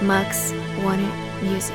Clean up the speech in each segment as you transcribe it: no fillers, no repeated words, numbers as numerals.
Max wanted music.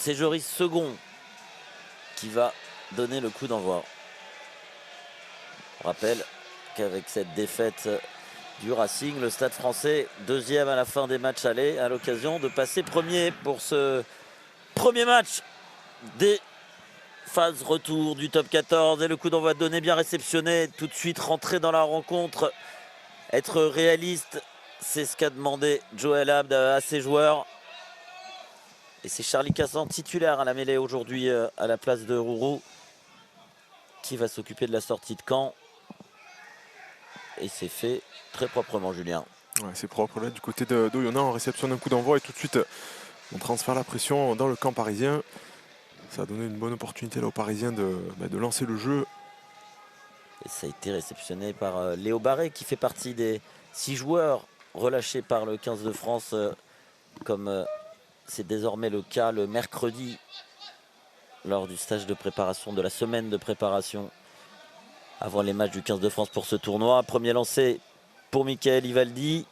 C'est Joris Second qui va donner le coup d'envoi. On rappelle qu'avec cette défaite du Racing, le Stade Français, deuxième à la fin des matchs allés, a l'occasion de passer premier pour ce premier match des phases retour du top 14. Et le coup d'envoi donné, bien réceptionné, tout de suite rentrer dans la rencontre, être réaliste, c'est ce qu'a demandé Joël Abd à ses joueurs. Et c'est Charlie Cassan, titulaire à la mêlée aujourd'hui à la place de Rourou, qui va s'occuper de la sortie de camp. Et c'est fait très proprement, Julien. Ouais, c'est propre là du côté d'Oyonnax. On réceptionne un coup d'envoi et tout de suite on transfère la pression dans le camp parisien. Ça a donné une bonne opportunité là aux Parisiens de lancer le jeu. Et ça a été réceptionné par Léo Barré, qui fait partie des 6 joueurs relâchés par le 15 de France, comme c'est désormais le cas le mercredi, lors du stage de préparation, de la semaine de préparation, avant les matchs du 15 de France pour ce tournoi. Premier lancé pour Michael Ivaldi.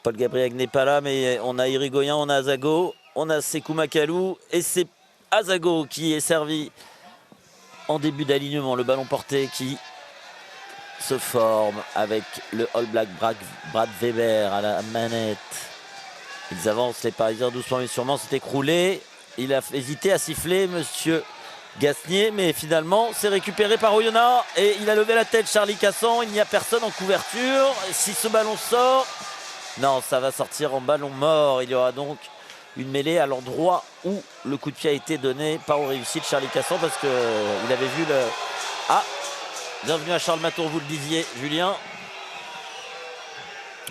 Paul Gabriel n'est pas là, mais on a Irigoyen, on a Azago, on a Sekou Makalou, et c'est Azago qui est servi en début d'alignement. Le ballon porté qui se forme avec le All Black Brad Weber à la manette. Ils avancent, les Parisiens, doucement mais sûrement. C'est écroulé. Il a hésité à siffler, monsieur Gasnier, mais finalement c'est récupéré par Oyonnax et il a levé la tête, Charlie Cassan. Il n'y a personne en couverture. Si ce ballon sort, non, ça va sortir en ballon mort. Il y aura donc une mêlée à l'endroit où le coup de pied a été donné, pas au réussi de Charlie Cassan, parce qu'il avait vu le... Ah, bienvenue à Charles Matour, vous le disiez, Julien.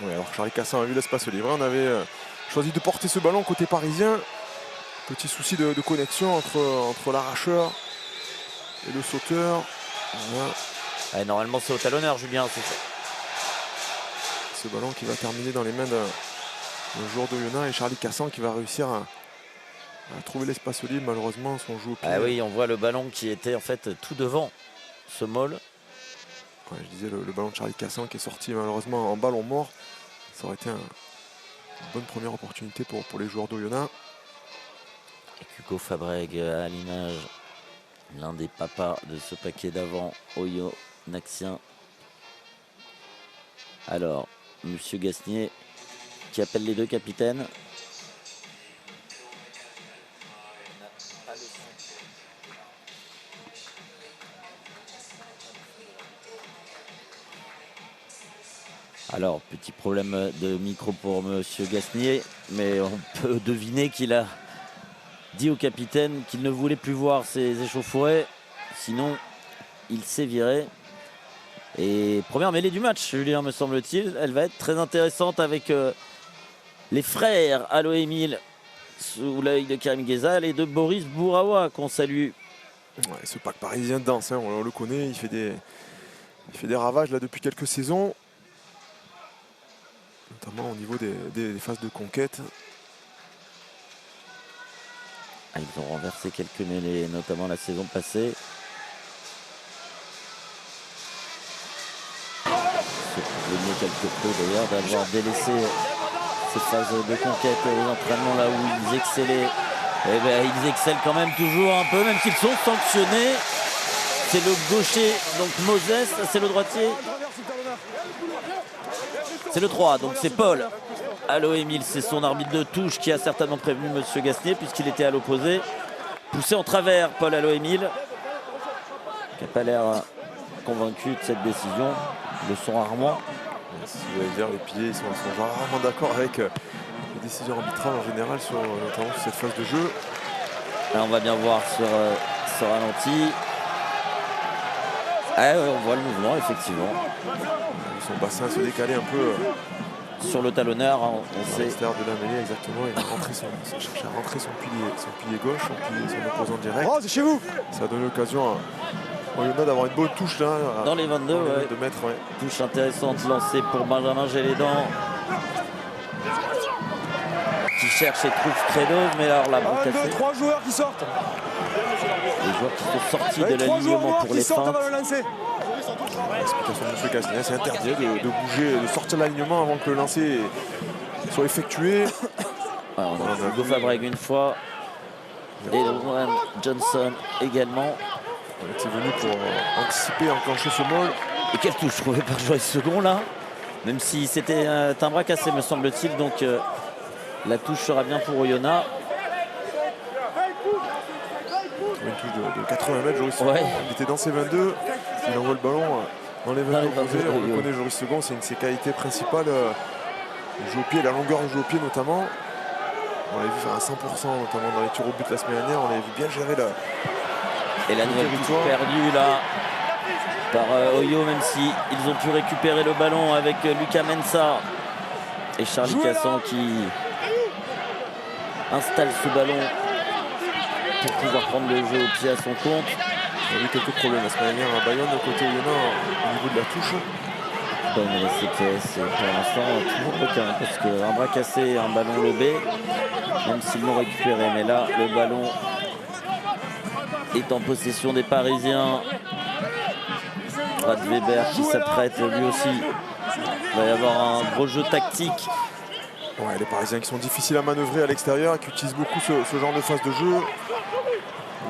Oui, alors Charlie Cassan a vu l'espace libre. On avait choisi de porter ce ballon côté parisien. Petit souci de connexion entre l'arracheur et le sauteur. Voilà. Ah, normalement c'est au talonneur, Julien. Ce ballon qui va terminer dans les mains d'un joueur d'Oyonnax, et Charlie Cassan qui va réussir à trouver l'espace libre. Malheureusement, son jeu au pied. Ah oui, on voit le ballon qui était en fait tout devant ce maul. Ouais, je disais le ballon de Charlie Cassan qui est sorti malheureusement en ballon mort. Ça aurait été une bonne première opportunité pour les joueurs d'Oyonnax. Hugo Fabreg à l'image, l'un des papas de ce paquet d'avant Oyonnaxien. Alors, monsieur Gasnier qui appelle les deux capitaines. Alors, petit problème de micro pour Monsieur Gasnier, mais on peut deviner qu'il a dit au capitaine qu'il ne voulait plus voir ses échauffourées, sinon il s'est viré. Et première mêlée du match, Julien, me semble-t-il, elle va être très intéressante avec les frères Allo Émile sous l'œil de Karim Ghezal et de Boris Bouraoua qu'on salue. Ouais, ce pack parisien dense, hein, on le connaît, il fait des ravages là depuis quelques saisons, notamment au niveau des phases de conquête. Ah, ils ont renversé quelques mêlées, notamment la saison passée. C'est venu quelque peu d'ailleurs d'avoir délaissé ces phases de conquête aux entraînements là où ils excellaient. Eh bien, ils excellent quand même toujours un peu, même s'ils sont sanctionnés. C'est le gaucher, donc Moses, c'est le droitier. C'est le 3, donc c'est Paul. Allo Émile, c'est son arbitre de touche qui a certainement prévenu Monsieur Gasnier puisqu'il était à l'opposé. Poussé en travers, Paul Allo Émile, qui n'a pas l'air convaincu de cette décision. Ils le sont rarement. Si vous allez dire, les piliers ils sont rarement d'accord avec les décisions arbitrales en général, notamment sur cette phase de jeu. Là, on va bien voir sur ce ralenti. Ah, ouais, on voit le mouvement, effectivement. Son bassin se décaler un peu sur le talonneur, hein, on sait. À l'extérieur de la mêlée, exactement. Il a cherché à rentrer son pilier gauche, son opposant direct. Oh, c'est chez vous. Ça donne l'occasion à Oyonnax d'avoir une bonne touche là. Dans les 22, dans les ouais. 22 mètres, ouais. Touche intéressante lancée pour Benjamin Gélédan. Qui cherche et trouve Credos, mais alors la bande cassée. 3 joueurs qui sortent. Les joueurs qui sont sortis de l'alignement pour les feintes. L'explication de M. Gasnier, c'est interdit de bouger, de sortir de l'alignement avant que le lancer soit effectué. Alors, on a Hugo Fabreg une fois. Et Rowan Johnson également. C'est venu pour anticiper, enclencher ce môle. Et quelle touche trouvée par Joël Second là. Même si c'était un bras cassé me semble-t-il. Donc la touche sera bien pour Oyonnax. Une touche de 80 mètres, Joris Second. Ouais. Il était dans ses 22. Il envoie le ballon dans les 22 opposés. On le oui. connaît, Joris Second, c'est une de ses qualités principales. Le jeu au pied, la longueur du jeu au pied notamment. On l'a vu faire à 100%, notamment dans les tirs au but la semaine dernière. On l'a vu bien gérer la. Et la nouvelle touche perdue là par Oyo, même si ils ont pu récupérer le ballon avec Lucas Mensa et Charlie Cassan qui installe ce ballon pour pouvoir prendre le jeu au pied à son compte. On a eu quelques problèmes la semaine dernière à Bayonne, côté Oyonnax, au niveau de la touche. Bon, mais c'est pour l'instant toujours aucun, parce qu'un bras cassé et un ballon lobé, même s'ils l'ont récupéré, mais là le ballon est en possession des Parisiens. Brad Weber qui s'apprête lui aussi. Il va y avoir un gros jeu tactique. Ouais, les Parisiens qui sont difficiles à manœuvrer à l'extérieur et qui utilisent beaucoup ce genre de phase de jeu.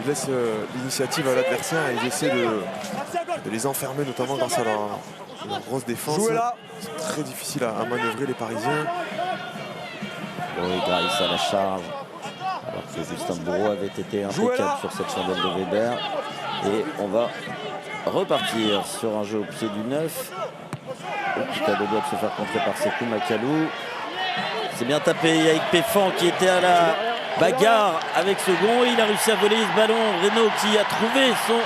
Ils laissent l'initiative à l'adversaire et ils essaient de les enfermer, notamment grâce à leur grosse défense. C'est très difficile à manœuvrer les Parisiens. Oui, Grace à la charge. Alors que Justin Bourreau avait été impeccable sur cette chandelle de Weber. Et on va repartir sur un jeu au pied du 9. Okita de doit se faire contrer par Sekou Makalou. C'est bien tapé, Yaïk Péfan qui était à la bagarre avec Second. Il a réussi à voler ce ballon. Renaud qui a trouvé son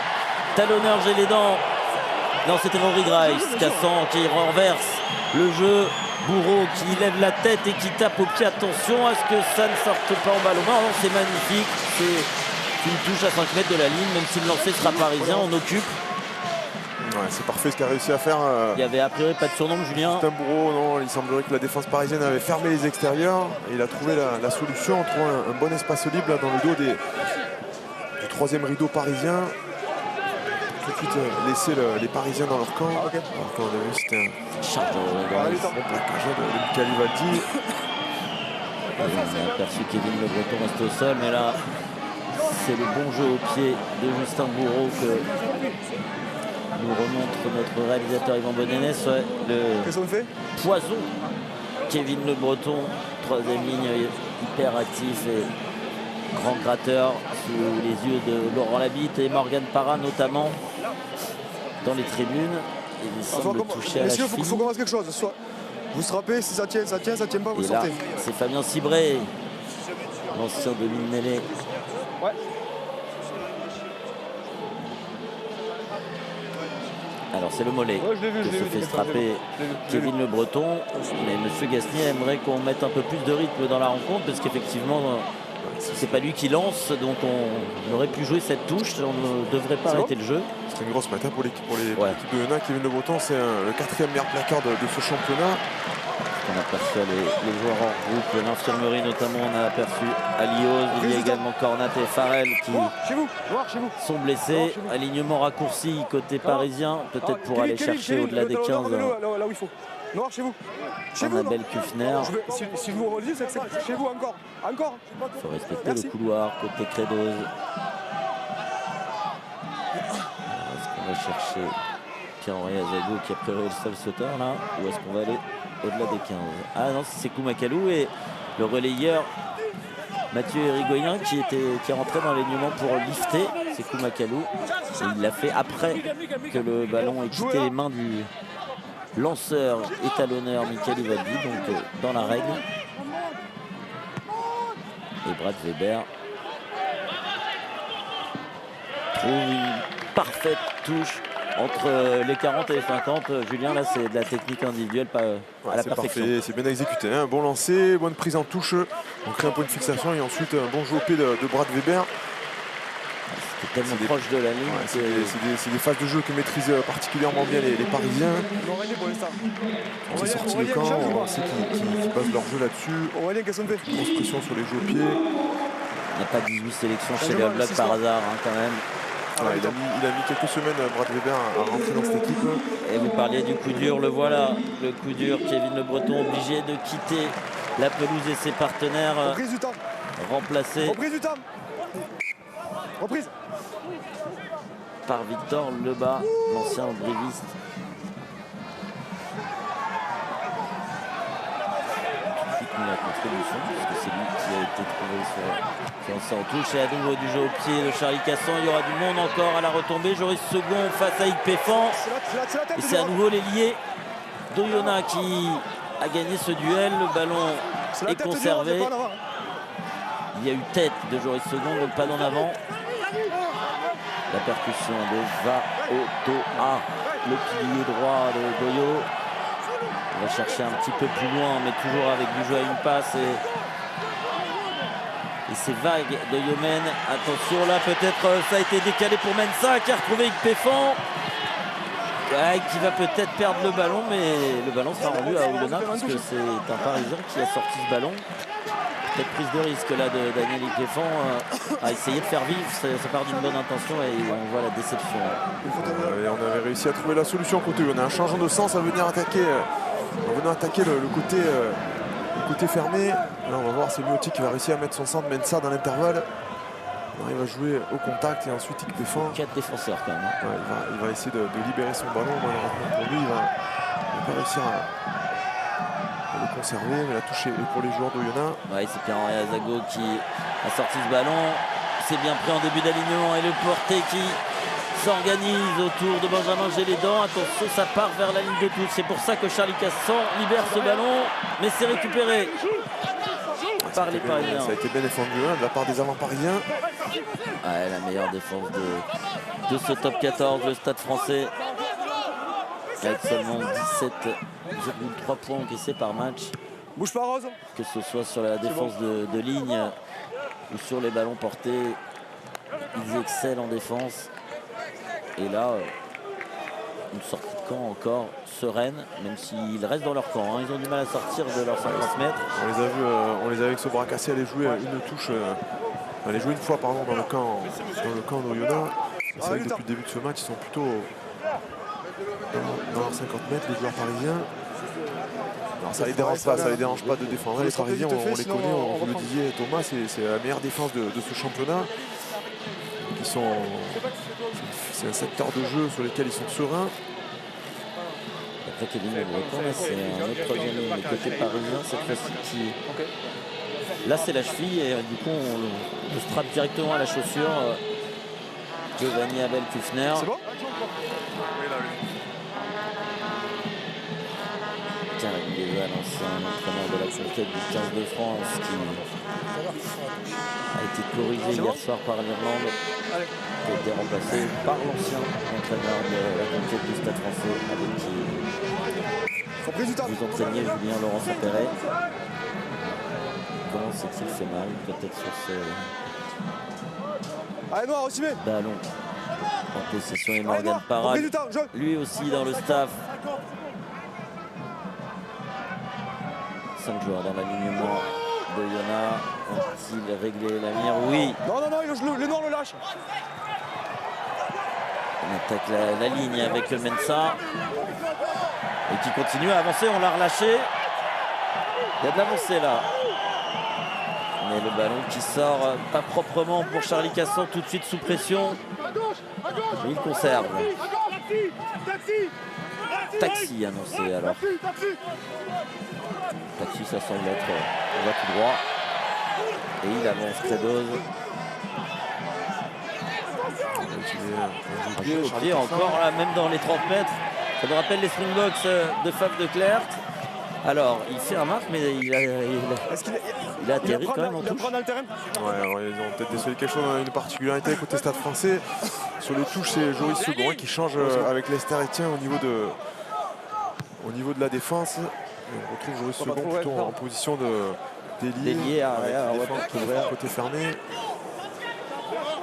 talonneur Gélédan. Non, c'était Rory Grice. Cassan qui renverse le jeu. Bourreau qui lève la tête et qui tape au pied. Attention à ce que ça ne sorte pas en ballon. Non, c'est magnifique. C'est une touche à 5 mètres de la ligne. Même si le lancer sera parisien, on occupe. Ouais, c'est parfait ce qu'a réussi à faire. Il n'y avait a priori pas de surnombre, Julien. Justin Bourreau, non, il semblerait que la défense parisienne avait fermé les extérieurs. Et il a trouvé la solution en trouvant un bon espace libre là, dans le dos du troisième rideau parisien. Tout de suite laisser les Parisiens dans leur camp. Alors qu'on a vu c'était un charge de plaquage de Michael Ivaldi. On a aperçu Kevin Le Breton reste au sol, mais là c'est le bon jeu au pied de Justin Bourreau que nous remontre notre réalisateur Yvan Bonenès. Qu'est-ce qu'on fait ? Poison Kevin Le Breton, troisième ligne hyper actif et grand gratteur sous les yeux de Laurent Labitte et Morgan Parra notamment dans les tribunes. Il semble toucher à la cheville. Il faut qu'on fasse quelque chose. Vous se rappelez, si ça tient, ça tient pas, vous Et là, sortez. c'est Fabien Cibré, l'ancien de Mine-Mêlée. Ouais. Alors c'est le mollet Ouais, je l'ai vu, que se fait je strapper l'ai vu. Kevin Le Breton. Mais M. Gasnier aimerait qu'on mette un peu plus de rythme dans la rencontre parce qu'effectivement, c'est pas lui qui lance, donc on aurait pu jouer cette touche. On ne devrait pas arrêter le jeu. C'est une grosse matin pour l'équipe de Yona. Kevin Le Breton, c'est le 4e meilleur plaqueur de ce championnat. On aperçoit les joueurs en groupe, l'infirmerie notamment, on a aperçu Alios, il y a également Cornat et Farrell qui sont blessés. Alignement raccourci côté parisien, peut-être pour aller chercher au-delà des 15 là où il faut. Noir chez vous. Annabelle Kufner. Si je vous redis, c'est que c'est chez vous encore. Encore. Il faut respecter le couloir côté Crédose. Est-ce qu'on va chercher Pierre-Henri Azago qui a priori le seul sauteur là, ou est-ce qu'on va aller au-delà des 15? Ah non, c'est Sekou Makalou et le relayeur Mathieu Érigoyen qui est rentré dans l'alignement pour lifter Sekou Makalou. Et il l'a fait après que le ballon ait quitté les mains du lanceur étalonneur Michael Ivaldi, donc dans la règle. Et Brad Weber trouve une parfaite touche entre les 40 et les 50. Julien, là c'est de la technique individuelle pas à la perfection. C'est bien exécuté, hein. Bon lancer, bonne prise en touche, on crée un point de fixation et ensuite un bon jeu au pied de Brad Weber. C'est tellement proche de la ligne. Ouais, c'est des phases de jeu que maîtrisent particulièrement bien les Parisiens. On s'est sorti le camp, on sait qu'ils basent leur jeu là-dessus. Grosse pression sur les jeux au pied. Il n'y a pas 18 sélections chez les All Blacks par hasard hein, quand même. Ouais, il a mis quelques semaines Brad Weber à rentrer dans cette équipe. Et vous parliez du coup dur, le voilà. Le coup dur, Kevin Le Breton obligé de quitter la pelouse et ses partenaires remplacés. Reprise du temps. Reprise. Par Victor Lebas, l'ancien bréviste. Tout de suite mis la contribution, parce que c'est lui qui a été trouvé sur en touche. Et à nouveau du jeu au pied de Charlie Cassan. Il y aura du monde encore à la retombée. Joris Second face à Yves Péfan. Et c'est à nouveau l'ailier d'Oyonnax qui a gagné ce duel. Le ballon est conservé. Il y a eu tête de Joris Second, donc pas d'en avant. La percussion de Vaotoa, le pilier droit de Doyo. On va chercher un petit peu plus loin, mais toujours avec du jeu à une passe. Et c'est vague de Yomen. Attention là, peut-être ça a été décalé pour Mensah qui a retrouvé Péfan. Qui va peut-être perdre le ballon, mais le ballon sera rendu à Oulona puisque c'est un Parisien qui a sorti ce ballon. Peut-être prise de risque là de Daniel Péfan à essayer de faire vivre, ça part d'une bonne intention et on voit la déception. Et on avait réussi à trouver la solution côté. On a un changeant de sens à venir attaquer, le côté fermé. Là on va voir, c'est Miotti qui va réussir à mettre son centre Mensah dans l'intervalle. Il va jouer au contact et ensuite Péfan. 4 défenseurs quand même. Ouais, il va essayer de libérer son ballon. Malheureusement pour lui, il va pas réussir à le conserver, mais la touche est pour les joueurs d'Oyonnax. Ouais, c'est Pierre-Henri Azago qui a sorti ce ballon. C'est bien pris en début d'alignement et le porté qui s'organise autour de Benjamin Gélédan. Attention, ça part vers la ligne de touche. C'est pour ça que Charlie Cassan libère ce ballon, mais c'est récupéré par les Parisiens. Ça a été bien défendu de la part des avants parisiens. Ouais, la meilleure défense de ce top 14, le Stade français. Avec seulement 17,3 points encaissés par match. Bouge pas, Rose. Que ce soit sur la défense de ligne ou sur les ballons portés, ils excellent en défense. Et là, une sortie de camp encore sereine, même s'ils restent dans leur camp. Hein. Ils ont du mal à sortir de leurs 50 mètres. On les a vus, on les a avec ce bras cassé aller jouer une touche, aller jouer une fois pardon, dans le camp d'Oyonnax. C'est vrai que depuis le début de ce match, ils sont plutôt dans leurs 50 mètres, les joueurs parisiens. Alors ça les dérange pas de défendre. Les Parisiens, on les connaît, on le disait Thomas, c'est la meilleure défense de ce championnat. C'est un secteur de jeu sur lequel ils sont sereins. Après Kevin Le Breton, c'est un autre troisième côté parisien cette fois-ci qui... Là c'est la cheville et du coup on le strappe directement à la chaussure. Giovanni Abel Kufner. C'est bon. Karim Ghezal, l'ancien entraîneur de la conquête du 15 de France, qui a été corrigé hier soir par l'Irlande, qui a été remplacé par l'ancien entraîneur de la conquête du Stade Français, avec qui vous entraîniez Julien Laurent Saint-Péret. Comment s'est-il fait mal, peut-être sur ce ballon en possession, et Morgan Parra, lui aussi dans le staff. 5 joueurs dans l'alignement de Yona. Ont-ils réglé l'avenir? Oui. Non, le noir le lâche. On attaque la ligne avec le Mensa. Et qui continue à avancer, on l'a relâché. Il y a de l'avancée là. Mais le ballon qui sort pas proprement pour Charlie Cassan, tout de suite sous pression. Et il conserve. Taxi annoncé alors. Taxi, ça semble être, on va tout droit. Et il avance Credos. Au pied encore, là, même dans les 30 mètres. Ça me rappelle les Springboks de Faf de Clerc. Alors, il fait un marque, mais il a atterri quand même en touche. Ouais, ils ont peut-être décelé quelque chose, une particularité côté Stade Français. Sur les touches, c'est Joris Segouin qui change avec Lester Etienne au niveau de la défense. Et on retrouve Joris Segouin plutôt en position d'ailier, côté fermé.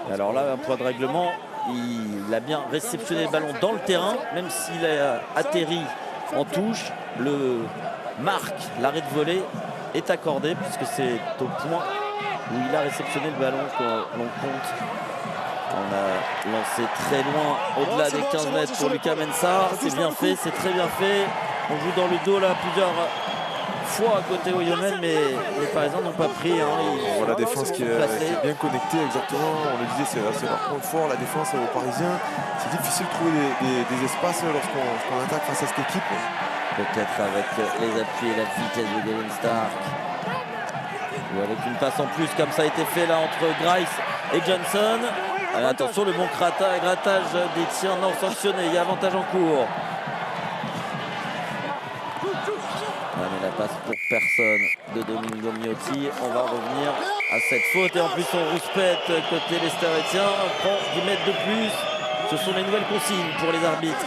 Et alors là, un point de règlement, il a bien réceptionné le ballon dans le terrain, même s'il a atterri en touche. Le marque, l'arrêt de volée est accordé puisque c'est au point où il a réceptionné le ballon que l'on compte. On a lancé très loin, au-delà des 15 mètres pour Lucas Mensah. C'est bien fait, c'est très bien fait. On joue dans le dos là plusieurs fois à côté au Yémen, mais les Parisiens n'ont pas pris. On voit la défense qui est bien connectée, exactement. On le disait, c'est leur point fort, la défense aux Parisiens. C'est difficile de trouver des espaces lorsqu'on attaque face à cette équipe. Peut-être avec les appuis et la vitesse de Galen Stark. Ou avec une passe en plus, comme ça a été fait là entre Grice et Johnson. Attention, le bon grattage des tirs non sanctionnés. Il y a avantage en cours. Mais la passe pour personne de Domingo Miotti. On va revenir à cette faute. Et en plus, on rouspète côté Lester Etienne. On prend 10 mètres de plus. Ce sont les nouvelles consignes pour les arbitres.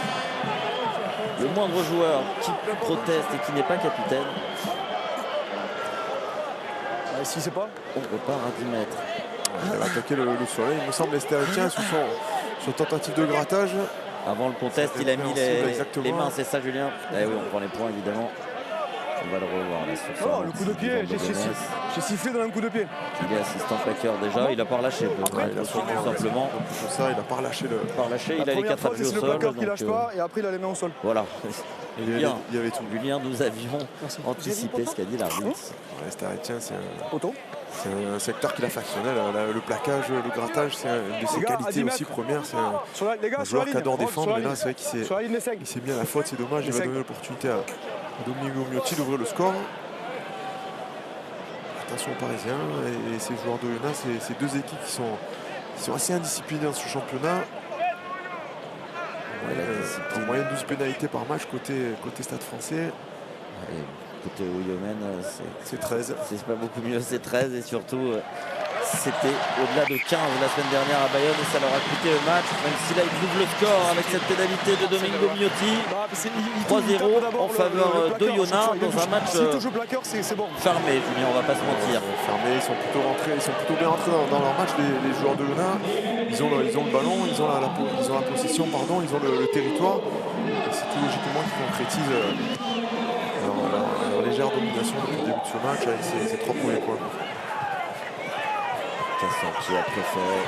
Le moindre joueur qui proteste et qui n'est pas capitaine. Si c'est pas, on repart à 10 mètres. Il va attaquer le soleil. Il me semble Lester Etienne sur tentative de grattage. Avant le contest, il a mis les mains, c'est ça Julien? Eh oui, on prend les points évidemment. On va le revoir là sur ça. Le coup de pied, j'ai sifflé dans un coup de pied. Il est assistant plaqueur déjà, il a pas relâché tout simplement. Pour ça, il a pas relâché il a les 4 appuis au sol. C'est le plaqueur qui lâche pas et après il a les mains au sol. Voilà. Il y avait tout. Julien, nous avions anticipé ce qu'a dit l'arbitre. Lester Etienne, c'est un secteur qu'il affectionnait. Le plaquage, le grattage, c'est une de ses qualités aussi premières. C'est un joueur qui adore défendre, mais là c'est vrai qu'il s'est mis à la faute, c'est dommage. Il va donner l'opportunité à Domingo Miotti d'ouvrir le score. Attention aux Parisiens et ces joueurs de Yona, c'est deux équipes qui sont assez indisciplinées dans ce championnat. En moyenne 12 pénalités par match côté Stade Français. Côté au Yémen, c'est 13. C'est pas beaucoup mieux, c'est 13 et surtout c'était au-delà de 15 la semaine dernière à Bayonne et ça leur a coûté le match, même si là ils doublent le score avec cette pénalité de Domingo Miotti. 3-0 en faveur de Yona dans un match fermé, Julien, on va pas se mentir. Fermé, ils sont plutôt bien rentrés dans leur match, les joueurs de Yona. Ils ont le ballon, ils ont la possession, ils ont le territoire. Et c'est tout logiquement qui concrétise leur légère domination depuis le début de ce match avec ces 3 premiers points. Cassan qui a préféré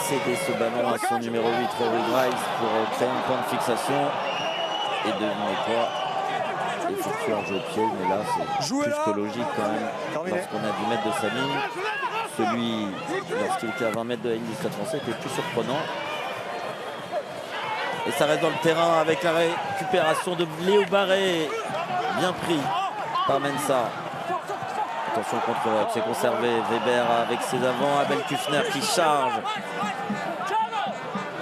céder ce ballon à son numéro 8, Rory Grice, pour créer un point de fixation. Et devinez quoi, effectuer un jeu au pied, mais là c'est plus que logique quand même. Lorsqu'on a 10 mètres de sa ligne, celui lorsqu'il était à 20 mètres de la ligne du Stade Français était plus surprenant. Et ça reste dans le terrain avec la récupération de Léo Barré, bien pris par Mensah. Attention contre c'est conservé. Weber avec ses avants. Abel Kufner qui charge.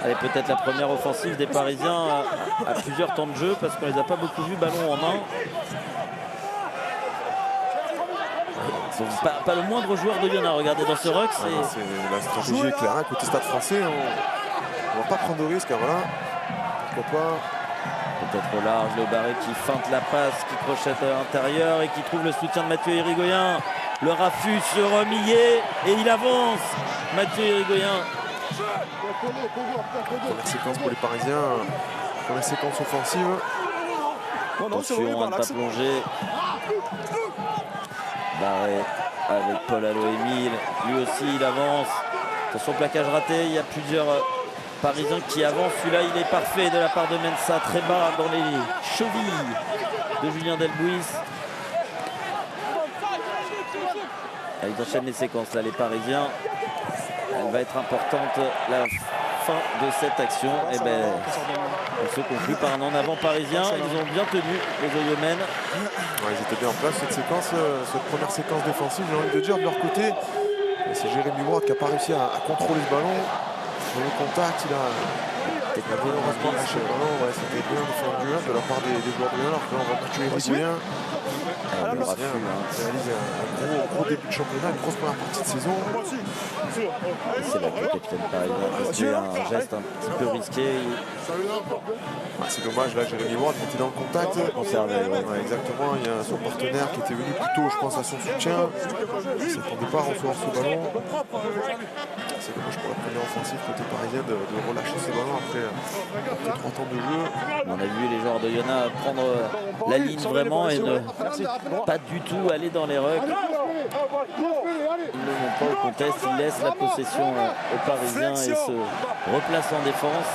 Allez, peut-être la première offensive des Parisiens à plusieurs temps de jeu parce qu'on les a pas beaucoup vus ballon en main. Pas le moindre joueur d'Oyonnax. Regardez dans ce ruck, c'est la stratégie est claire. Côté Stade Français, on ne va pas prendre de risque. Voilà. Pourquoi pas. Peut-être au large, le Barré qui feinte la passe, qui projette à l'intérieur et qui trouve le soutien de Mathieu Irigoyen. Le Raffus sur Millet et il avance. Mathieu Irigoyen. Première séquence pour les Parisiens. Première séquence offensive. Attention à ne pas plonger. Barré avec Paul Allo-Émile. Lui aussi il avance. Attention, plaquage raté. Il y a plusieurs Parisiens qui avancent. Celui-là il est parfait de la part de Mensa. Très bas dans les chevilles de Julien Delbouis. Ils enchaînent les séquences là, les Parisiens. Elle va être importante la fin de cette action. Et elle se conclut par un en avant parisien. Ils ont bien tenu les Oyomènes. Ouais, ils étaient bien en place cette séquence, cette première séquence défensive, j'ai envie de dire de leur côté. C'est Jérémy Ward qui n'a pas réussi à contrôler ce ballon. Dans le contact, il a malheureusement lâché le ballon. Ouais, c'était bien défendu de la part des joueurs de Lyon. Alors que là, on va tuer Irigoyen. Le Parisien réalise un gros début de championnat, une grosse première partie de saison. C'est là que le capitaine parisien a fait un geste un petit peu risqué. C'est dommage, là Jérémy Ward était dans le contact. Conservé, ouais, exactement, il y a son partenaire qui était venu plus tôt, je pense, à son soutien. Il ne s'attendait pas à recevoir ce ballon. C'est dommage pour la première offensive côté parisien de relâcher ce ballon après 3 temps de jeu. On a vu les joueurs de Yona prendre la ligne vraiment et ne pas du tout aller dans les rucks. Ils ne vont pas au contest, ils laissent la possession aux Parisiens et se replacent en défense.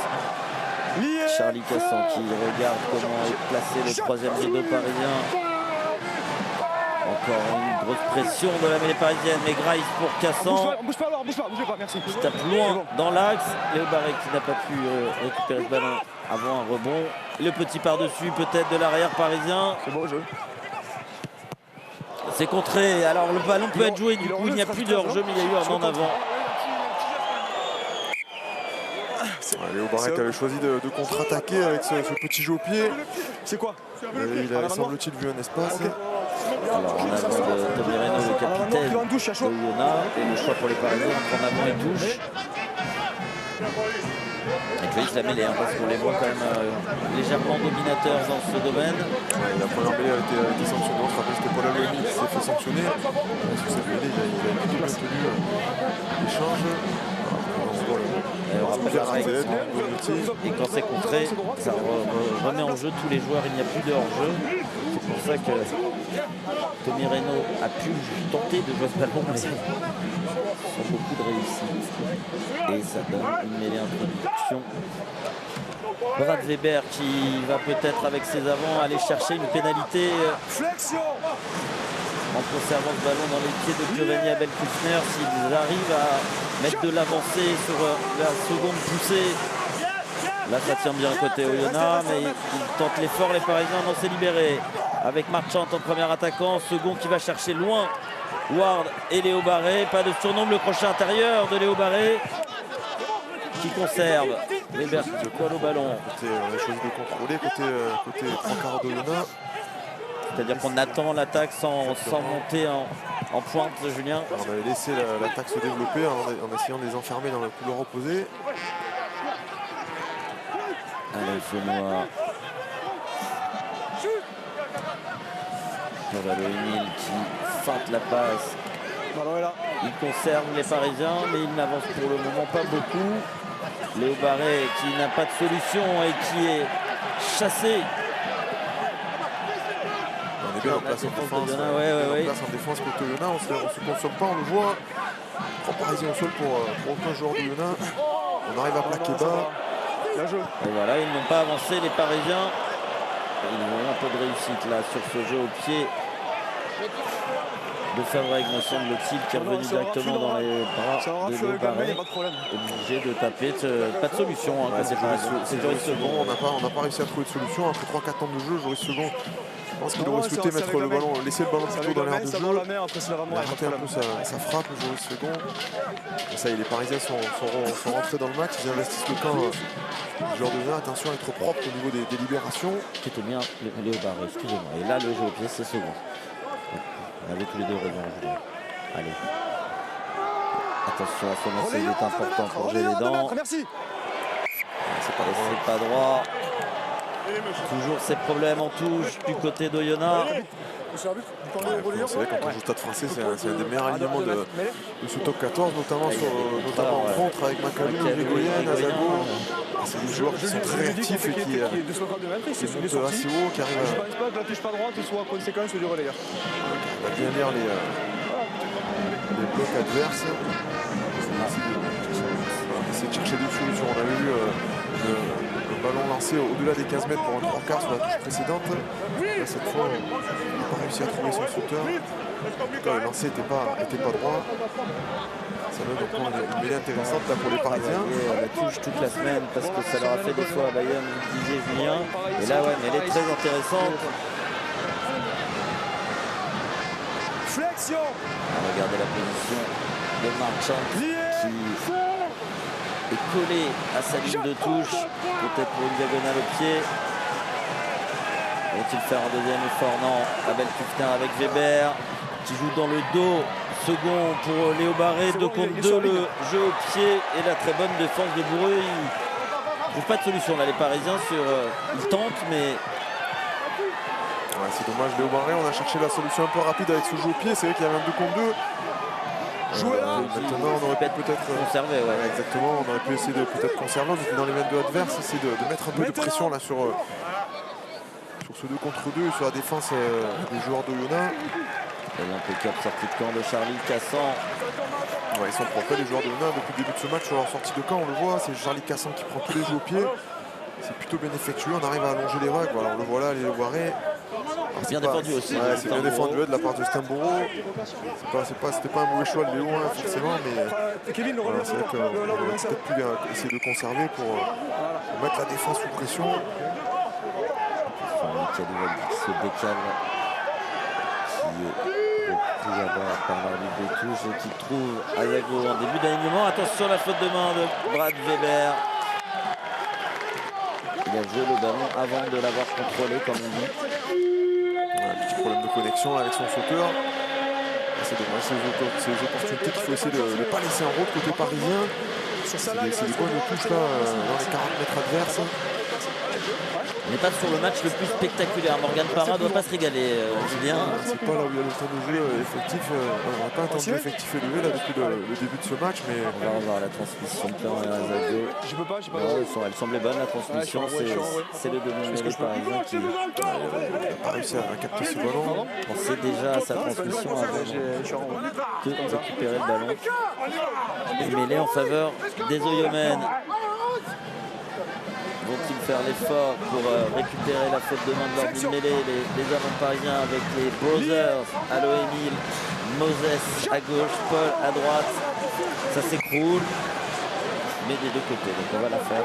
Charlie Cassan qui regarde comment est placé le troisième rideau parisien. Encore une grosse pression de la mêlée parisienne, mais Grace pour Cassan. Bouge pas, merci. Qui tape loin dans l'axe. Léo Barré qui n'a pas pu récupérer ce ballon avant un rebond. Le petit par-dessus peut-être de l'arrière parisien. C'est beau jeu. C'est contré. Alors le ballon peut être joué, du coup il n'y a plus de hors-jeu, mais il y a eu un en avant. Léo Barré qui avait choisi de contre-attaquer avec ce petit jeu au pied. C'est quoi? Il avait semble-t-il vu un espace. Alors en avant de Tomireno, le capitaine de Yona. Et le choix pour les Parisiens entre en avant et touche. Et puis la mêlée, parce qu'on les voit quand même légèrement dominateurs dans ce domaine. Ouais, la première mêlée a été sanctionnée. On se rappelle que c'était Paul Allo-Émile qui s'est fait sanctionner. Sur cette mêlée, il a plutôt bien tenu l'échange. Et quand c'est contré, ça remet en jeu tous les joueurs, il n'y a plus de hors-jeu. C'est pour ça que Tomireno a pu tenter de jouer ce ballon, mais sans beaucoup de réussite. Et ça donne une mêlée introduction. Brad Weber qui va peut-être avec ses avants aller chercher une pénalité en conservant ce ballon dans les pieds de Giovanni Abel-Kustner. S'ils arrivent à mettre de l'avancée sur la seconde poussée, là ça tient bien côté Oyonnax, mais ils tentent l'effort, les Parisiens. Non, c'est libéré avec Marchand en premier attaquant, second qui va chercher loin Ward et Léo Barré. Pas de surnombre, le crochet intérieur de Léo Barré qui conserve. Weber qui colle au ballon. On a choisi de contrôler côté 3 quarts d'Oyonnax. C'est-à-dire qu'on attend l'attaque sans monter en pointe, Julien. On avait laissé l'attaque se développer en essayant de les enfermer dans le couloir opposé. Allez, Fenois. Allo-Émile qui feinte la passe. Il conserve les Parisiens, mais il n'avance pour le moment pas beaucoup. Léo Barré qui n'a pas de solution et qui est chassé. On est bien en place en défense. En défense contre Oyonnax, on ne se consomme pas, on le voit. 3 Parisiens au sol pour aucun joueur de Oyonnax. On arrive à plaquer bas. Et voilà, ils n'ont pas avancé les Parisiens. Ils ont un peu de réussite là sur ce jeu au pied de Fabreg, me semble-t-il, qui est revenu directement dans les bras de Léo Barré. Obligé de taper, pas de solution. Hein, c'est Joris Second. On n'a pas réussi à trouver de solution. Après 3-4 temps de jeu, Joris Second, je pense qu'il aurait souhaité mettre le ballon, laisser le ballon plutôt dans l'air de jeu. Il a raté un peu sa frappe, Joris Second. Et ça y est, les Parisiens sont rentrés dans le match. Ils investissent le camp du joueur de Lyon. Attention à être propre au niveau des libérations. C'était bien Léo Barré, excusez-moi. Et là, le jeu au pied, c'est Second. On avait tous les deux raison. Allez. Attention à son essai, il est important pour gérer les dents. C'est pas droit. Toujours ces problèmes en touche du côté d'Oyonnax. C'est vrai quand on joue au Stade Français, c'est un des meilleurs alignements de ce top 14, notamment en contre avec Macalou, Rigoyen, Azago. C'est des joueurs qui sont très réactifs et qui montent assez haut, qui arrivent Je pense pas que la touche pas droite soit conséquence du relayeur. à bien lire les blocs adverses. Essayer de chercher des solutions. On avait vu le ballon lancé au-delà des 15 mètres pour un 3 quarts sur la touche précédente. Là, cette fois, on n'a pas réussi à trouver son sauteur. En tout cas, le lancer n'était pas droit. Ça donne donc une mêlée intéressante là, pour les Parisiens. La touche toute la semaine parce que ça leur a fait des fois à Bayern, vous le disiez Julien. Et là, ouais, mais elle est très intéressante. Flexion. Regardez la position de Marchand qui est collé à sa ligne de touche, peut-être pour une diagonale au pied. Va-t-il faire un deuxième effort? Non. Abel Kufner avec Weber qui joue dans le dos. Second pour Léo Barré, 2 contre 2, le jeu au pied et la très bonne défense de Bourreux. Ils ne trouvent pas de solution là, les Parisiens. Ils tentent, mais... Ouais, c'est dommage, Léo Barré, on a cherché la solution un peu rapide avec ce jeu au pied. C'est vrai qu'il y avait un 2 contre 2. Maintenant, on aurait pu peut-être conserver. Ouais. Exactement, on aurait pu essayer de peut-être conserver. Donc dans les 22 adverses, essayer de mettre un peu de pression là sur ce 2 contre 2 et sur la défense des joueurs d'Oyonnax. L'impeccable sortie de camp de Charlie Cassan. Ouais, ils sont propres les joueurs d'Oyonnax depuis le début de ce match sur leur sortie de camp. On le voit, c'est Charlie Cassan qui prend tous les jeux au pied. C'est plutôt bien effectué, on arrive à allonger les vagues. Voilà, on le voit là, Léo Barré. Bien défendu aussi. Ouais, c'est bien défendu de la part de Stamboro. C'était pas un mauvais choix de Léo, hein, forcément, mais voilà, c'est vrai qu'on aurait peut-être pu essayer de conserver pour mettre la défense sous pression. Qui se décale, qui est pris à bord par l'arbitre de touche et qui trouve Ayago en début d'alignement. Attention, la faute de main de Brad Weber. Il a joué le ballon avant de l'avoir contrôlé, comme on dit. Un petit problème de connexion là, avec son sauteur. C'est dommage, c'est les opportunités qu'il faut essayer de ne pas laisser en route côté parisien. C'est des points de touche là, dans les 40 mètres adverses. On n'est pas sur le match le plus spectaculaire. Morgan Parra ne doit pas se régaler, Julien. C'est pas là où il y a le temps de jeu effectif. On n'a pas un temps de jeu effectif élevé là, depuis le début de ce match. Mais on va revoir la transmission de plein à Zago. Je peux pas. Elle semblait bonne la transmission. C'est le demi-mêlée parisien qui n'a pas réussi à capter ce ballon. Pensez déjà à sa transmission avant de récupérer le ballon. Et mêlée en faveur des Oyomènes. Vont-ils faire l'effort pour récupérer la faute de main de leur but mêlée, les avants parisiens avec les Brothers, Allo Emile, Moses à gauche, Paul à droite. Ça s'écroule, mais des deux côtés, donc on va la faire.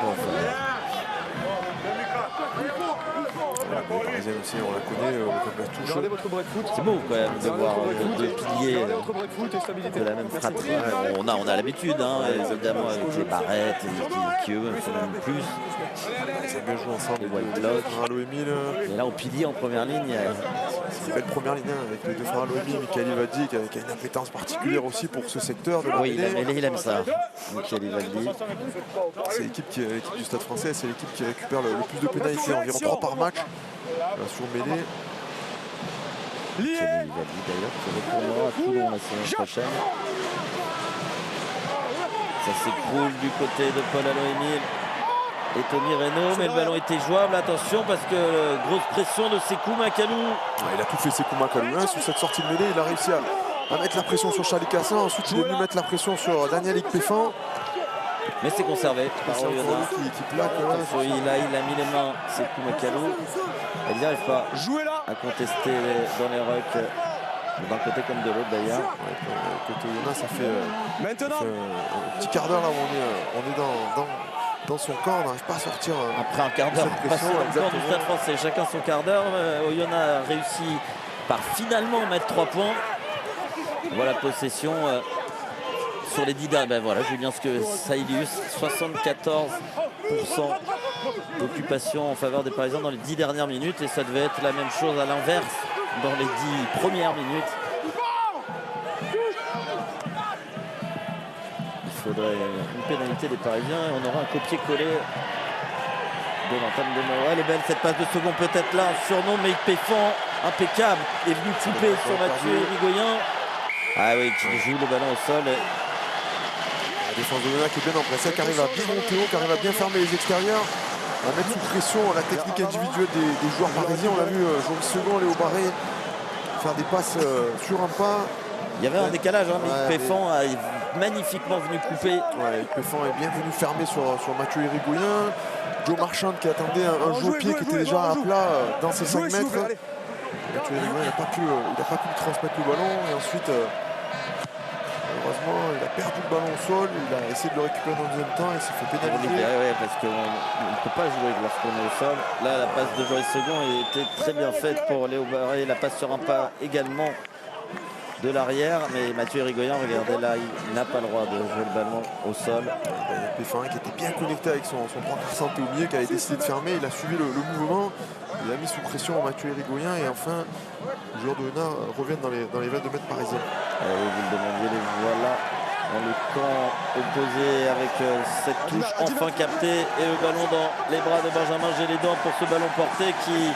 La parisienne aussi, on la connaît, comme la touche. C'est beau quand même de voir deux piliers de la même fratrie. On a l'habitude, hein, évidemment, avec les barrettes, qui eux font même plus. Ils ont bien joué ensemble, les White Block. Allo Emile. Et là, au pilier en première ligne. C'est une belle première ligne hein, avec les deux frères Allo Emile, Michael Ivaldi qui a une appétence particulière aussi pour ce secteur de la mêlée. Oui, il aime ça, Michael Ivaldi. C'est l'équipe du Stade Français, c'est l'équipe qui récupère le plus de pénalités, environ 3 par match. Sur mêlée. Michael Ivaldi d'ailleurs qui retournera à Toulon la saison prochaine. Ça s'écroule du côté de Paul Allo Emile et Tony Reynaud, mais le ballon était jouable. Attention parce que grosse pression de Sékou Makalou. Il a tout fait Sékou Makalou. Sur cette sortie de mêlée, il a réussi à mettre la pression sur Charlie Cassan. Ensuite, il est venu mettre la pression sur Daniel Ikpefan. Mais c'est conservé par Oyonnax. Qui plaque. Il a mis les mains, Sékou Makalou. Elle n'y arrive pas à contester dans les rucks d'un côté comme de l'autre d'ailleurs. Côté Oyonnax, ça fait Maintenant. un petit quart d'heure là où on est dans son camp, on n'arrive pas à sortir. Après un quart d'heure cette passé pression, dans le camp du exactement. Stade Français, chacun son quart d'heure. Oyonnax a réussi par finalement mettre 3 points. Voilà, possession sur les 10 derniers. Ben voilà, Julien, ce que ça illustre, 74% d'occupation en faveur des Parisiens dans les 10 dernières minutes, et ça devait être la même chose à l'inverse dans les 10 premières minutes. Il faudrait une pénalité des Parisiens et on aura un copier-coller de l'entame de Moreau. Elle est belle cette passe de second, peut-être là, un surnom, mais Péfan, impeccable, est venu couper sur Mathieu Irigoyen. Ah oui, qui joue le ballon au sol. La défense de Oyonnax qui est bien en place, qui arrive à bien monter haut, qui arrive à bien fermer les extérieurs, à mettre sous pression la technique individuelle des joueurs parisiens. On l'a vu, Joris Second, Léo Barré faire des passes sur un pas. Il y avait un décalage, hein, mais Ouais, Péfan est magnifiquement venu couper. Ouais, Péfan est bien venu fermer sur Mathieu Irigoyen. Joe Marchand qui attendait un jeu au pied qui était déjà à plat dans ses 5 mètres. Mathieu Irigoyen n'a pas pu lui transmettre le ballon et ensuite heureusement il a perdu le ballon au sol, il a essayé de le récupérer dans le deuxième temps et il s'est fait pénaliser. Ouais, parce qu'on ne peut pas jouer lorsqu'on est au sol. Là, la passe de Joris Second était très bien faite pour Léo Barré. La passe sur un pas également de l'arrière, mais Mathieu Irigoyen, regardez là, il n'a pas le droit de jouer le ballon au sol. Péfan qui était bien connecté avec son 3% Théomier qui avait décidé de fermer, il a suivi le mouvement, il a mis sous pression Mathieu Irigoyen et enfin les joueurs de Oyonnax reviennent dans les 22 mètres parisiens. Allez, vous le demandiez, les voilà dans le camp opposé avec cette touche enfin captée et le ballon dans les bras de Benjamin Gélédan pour ce ballon porté qui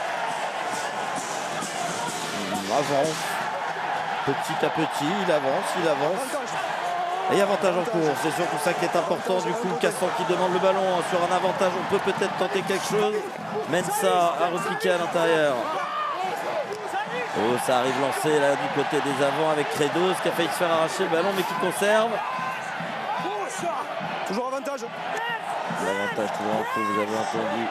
avance. Petit à petit, il avance. Et avantage en cours, c'est surtout ça qui est important. Du coup, Cassan qui demande le ballon sur un avantage, on peut peut-être tenter quelque chose. Mensa a repliqué à l'intérieur. Oh, ça arrive lancé là du côté des avants avec Credos qui a failli se faire arracher le ballon mais qui conserve. Toujours avantage. L'avantage toujours en cours, vous avez entendu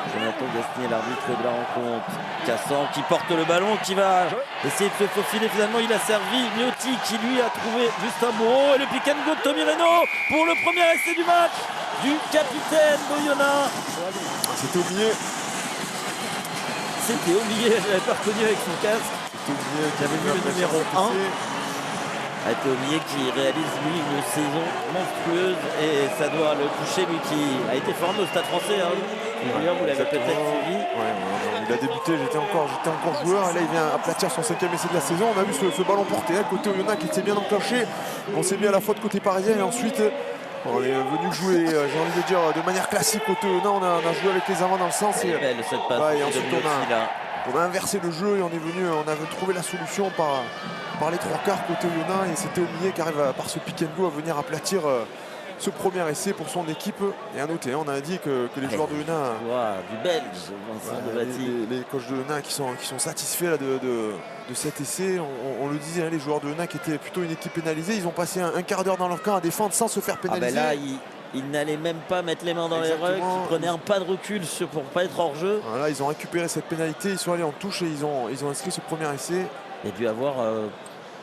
Jonathan Gasnier, l'arbitre de la rencontre. Cassan qui porte le ballon, qui va essayer de se faufiler. Finalement, il a servi Miotti qui lui a trouvé Justin Bourreau. Et le pick and go de Tommy Reynaud pour le premier essai du match du capitaine d'Oyonnax. C'était oublié. C'était oublié, je l'avais pas reconnu avec son casque. J'avais vu le numéro 1. Théomier qui réalise lui une saison monstrueuse et ça doit le toucher, lui qui a été formé au Stade Français. Hein. Vous l'avez peut-être suivi. Il a débuté, j'étais encore joueur et là il vient aplatir son 5e essai de la saison. On a vu ce ballon porté côté Oyonnax qui s'est bien enclenché. On s'est mis à la faute côté parisien et ensuite on est venu jouer, j'ai envie de dire, de manière classique côté Oyonnax. On a joué avec les avants dans le sens. C'est belle cette passe. Et ensuite on a inversé le jeu et on avait trouvé la solution par les 3/4 côté Oyonnax et c'était Omnier qui arrive par ce pick and go à venir aplatir ce premier essai pour son équipe. Et à noter, on a dit que les joueurs de Oyonnax, du Belge, Vincent Devati, les coachs de Oyonnax qui sont satisfaits là, de cet essai. On le disait, les joueurs de Oyonnax qui étaient plutôt une équipe pénalisée, ils ont passé un quart d'heure dans leur camp à défendre sans se faire pénaliser. Là, il n'allait même pas mettre les mains dans les rugs, il prenait un pas de recul pour ne pas être hors jeu. Voilà, ils ont récupéré cette pénalité, ils sont allés en touche et ils ont inscrit ce premier essai. Il y a dû avoir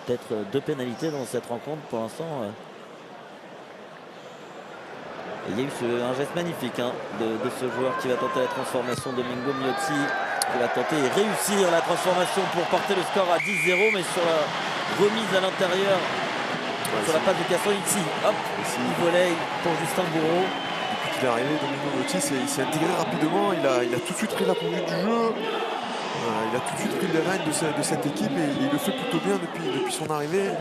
peut-être 2 pénalités dans cette rencontre pour l'instant. Il y a eu un geste magnifique de ce joueur qui va tenter la transformation, Domingo Miotti, qui va tenter et réussir la transformation pour porter le score à 10-0, mais sur la remise à l'intérieur, sur la passe de Casson ici, hop, il volait pour Justin Bourreau. Depuis qu'il est arrivé, Domingo Miotti s'est intégré rapidement, il a tout de suite pris la conduite du jeu. Il a tout de suite pris les rênes de cette équipe et il le fait plutôt bien depuis son arrivée.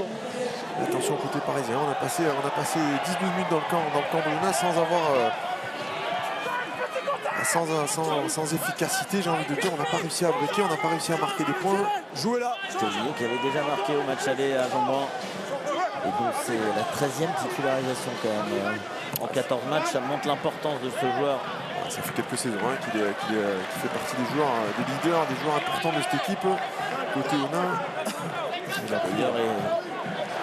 Et attention côté parisien, on a passé 19 minutes dans le camp de Oyonnax sans avoir sans efficacité, j'ai envie de dire. On n'a pas réussi à briquer, on n'a pas réussi à marquer des points. Jouez là. Théomier qui avait déjà marqué au match aller à Jean-Blanc. Et donc c'est la 13e titularisation quand même. En 14 matchs, ça montre l'importance de ce joueur. Ça fait quelques saisons qu'il fait partie des joueurs, des leaders, des joueurs importants de cette équipe. Côté Oyonnax, d'ailleurs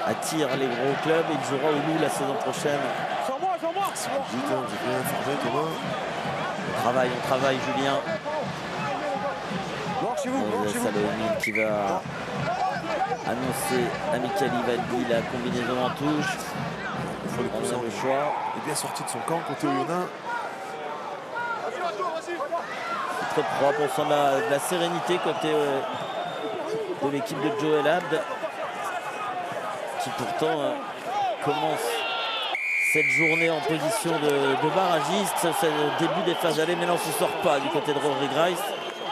attire les gros clubs. Il jouera au Loup la saison prochaine. Sans moi. Si vous dites, vous êtes bien informé, Thomas. On travaille, Julien. Noir chez vous. Salomine qui va annoncé à Michele Ivaldi la combinaison en touche. On a le choix. Il est bien sorti de son camp côté Oyonnax. Très propre, on sent de la sérénité côté de l'équipe de Joel Abd, qui pourtant commence cette journée en position de barragiste. C'est le début des phases allées, mais là on ne se sort pas du côté de Rory Grice.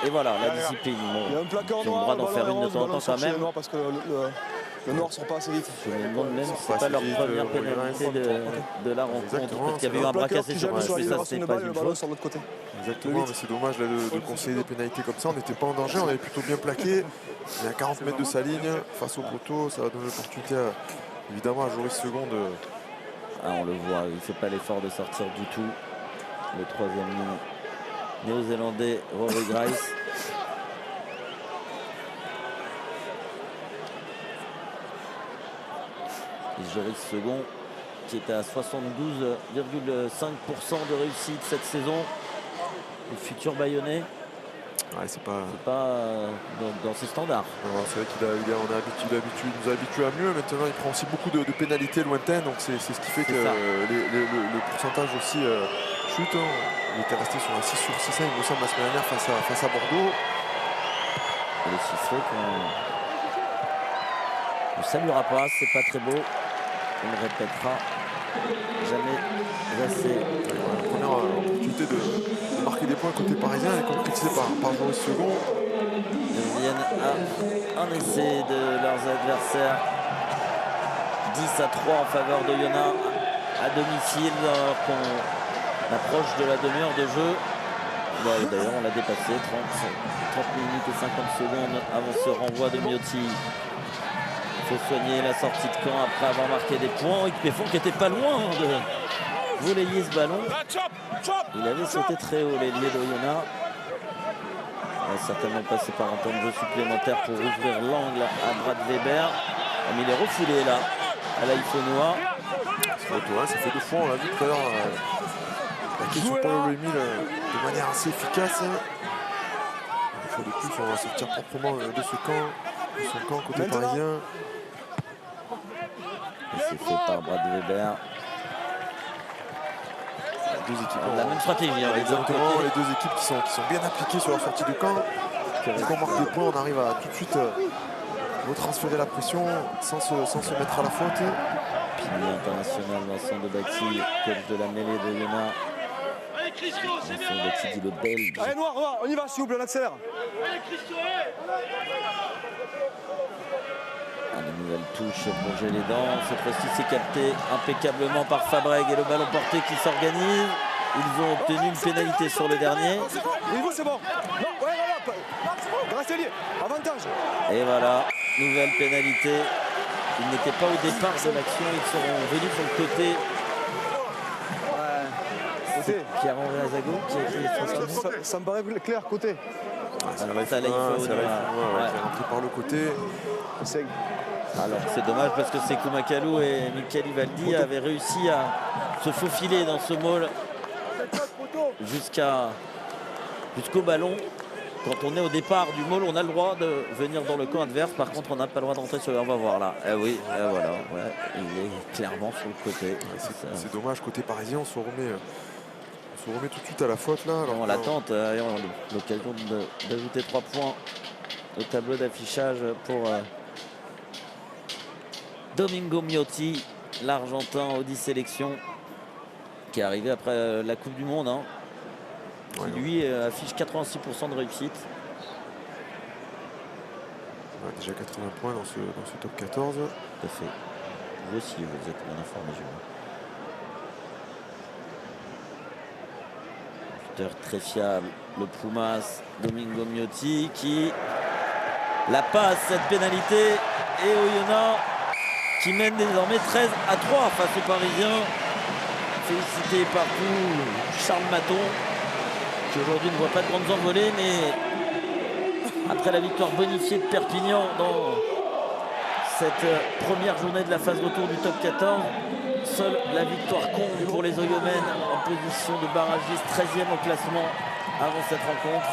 Et voilà, la discipline. Il y a un placard ils ont le droit d'en faire une de temps en temps quand même. Parce que le Nord ne sort pas assez vite. Je me demande même si c'est pas leur première pénalité de la rencontre, parce qu'il y avait eu un bras cassé sur le mais ça c'était pas une faute. Sur l'autre côté. Exactement, mais c'est dommage là, de conseiller des pénalités comme ça. On n'était pas en danger, on avait plutôt bien plaqué. Il est à 40 mètres de sa ligne face au poteau. Ça va donner l'opportunité évidemment à Joris Second de... Ah, on le voit, il ne fait pas l'effort de sortir du tout. Le troisième ligne néo-zélandais, Rory Grice. Et Joris Second qui était à 72,5% de réussite cette saison. Le futur Bayonnais. Ouais, c'est pas dans ses standards. C'est vrai qu'il nous a habitués à mieux. Maintenant, il prend aussi beaucoup de pénalités lointaines. Donc, c'est ce qui fait que le pourcentage aussi chute. Hein. Il était resté sur un 6 sur 6, il me semble, la semaine dernière face à Bordeaux. Et le sifflet qu'on ne saluera pas, c'est pas très beau. On le répétera jamais assez. La première opportunité de marquer des points côté parisien est concrétisée par Joris Second. Ils viennent à un essai de leurs adversaires. 10-3 en faveur de Oyonnax à domicile alors qu'on approche de la demi-heure de jeu. Bon, d'ailleurs on l'a dépassé, 30 minutes et 50 secondes avant ce renvoi de Miotti. Il faut soigner la sortie de camp après avoir marqué des points. Péfon qui était pas loin de relayer ce ballon. Il avait sauté très haut l'ailier d'Oyonnax. Il va certainement passer par un temps de jeu supplémentaire pour ouvrir l'angle à Brad Weber. Mais il est refoulé là, à l'Aïfonois. Ça fait 2 fois, on l'a vu tout à l'heure. La question pour le Rémy de manière assez efficace. Une fois de plus, on va sortir proprement de ce camp. De son camp côté parisien. Et c'est fait par Brad Weber. Les deux équipes la même stratégie. Hein, exactement, les deux équipes qui sont bien appliquées sur leur sortie de camp. Quand on marque des points, on arrive à tout de suite retransférer la pression sans se mettre à la faute. Pilier international, Vincent de Batti, coach de la mêlée de Oyonnax. Vincent de Batti dit le belge. Allez, Noir, on y va, s'il vous plaît, on accélère. Une nouvelle touche pour Gélédan. Cette fois-ci, c'est capté impeccablement par Fabreg et le ballon porté qui s'organise. Ils ont obtenu une pénalité sur le dernier. C'est bon. Restez liés. Avantage. Et voilà, nouvelle pénalité. Ils n'étaient pas au départ de l'action. Ils seront venus sur le côté. C'est Pierre-Henri Azago qui a été ça me paraît clair, côté. C'est rentré par le côté. Alors c'est dommage parce que Sekou Makalou et Michele Ivaldi avaient réussi à se faufiler dans ce maul jusqu'au ballon. Quand on est au départ du maul, on a le droit de venir dans le camp adverse. Par contre, on n'a pas le droit d'entrer sur le... On va voir là. Eh oui, voilà. Ouais, il est clairement sur le côté. C'est dommage, côté parisien, on se remet tout de suite à la faute là. Alors on l'attente. On a l'occasion d'ajouter 3 points au tableau d'affichage pour Domingo Miotti, l'Argentin aux 10 sélections, qui est arrivé après la Coupe du Monde. Hein. Qui lui affiche 86% de réussite. Ouais, déjà 80 points dans ce top 14. Tout à fait. Vous aussi, vous êtes bien informé, Jules. Très fiable, le Pumas, Domingo Miotti qui la passe, cette pénalité, et Oyonnax qui mène désormais 13-3 face aux Parisiens. Félicité partout Charles Maton, qui aujourd'hui ne voit pas de grandes envolées, mais après la victoire bonifiée de Perpignan dans cette première journée de la phase retour du top 14, seule la victoire compte pour les Oyomènes en position de barragiste, 13e au classement avant cette rencontre.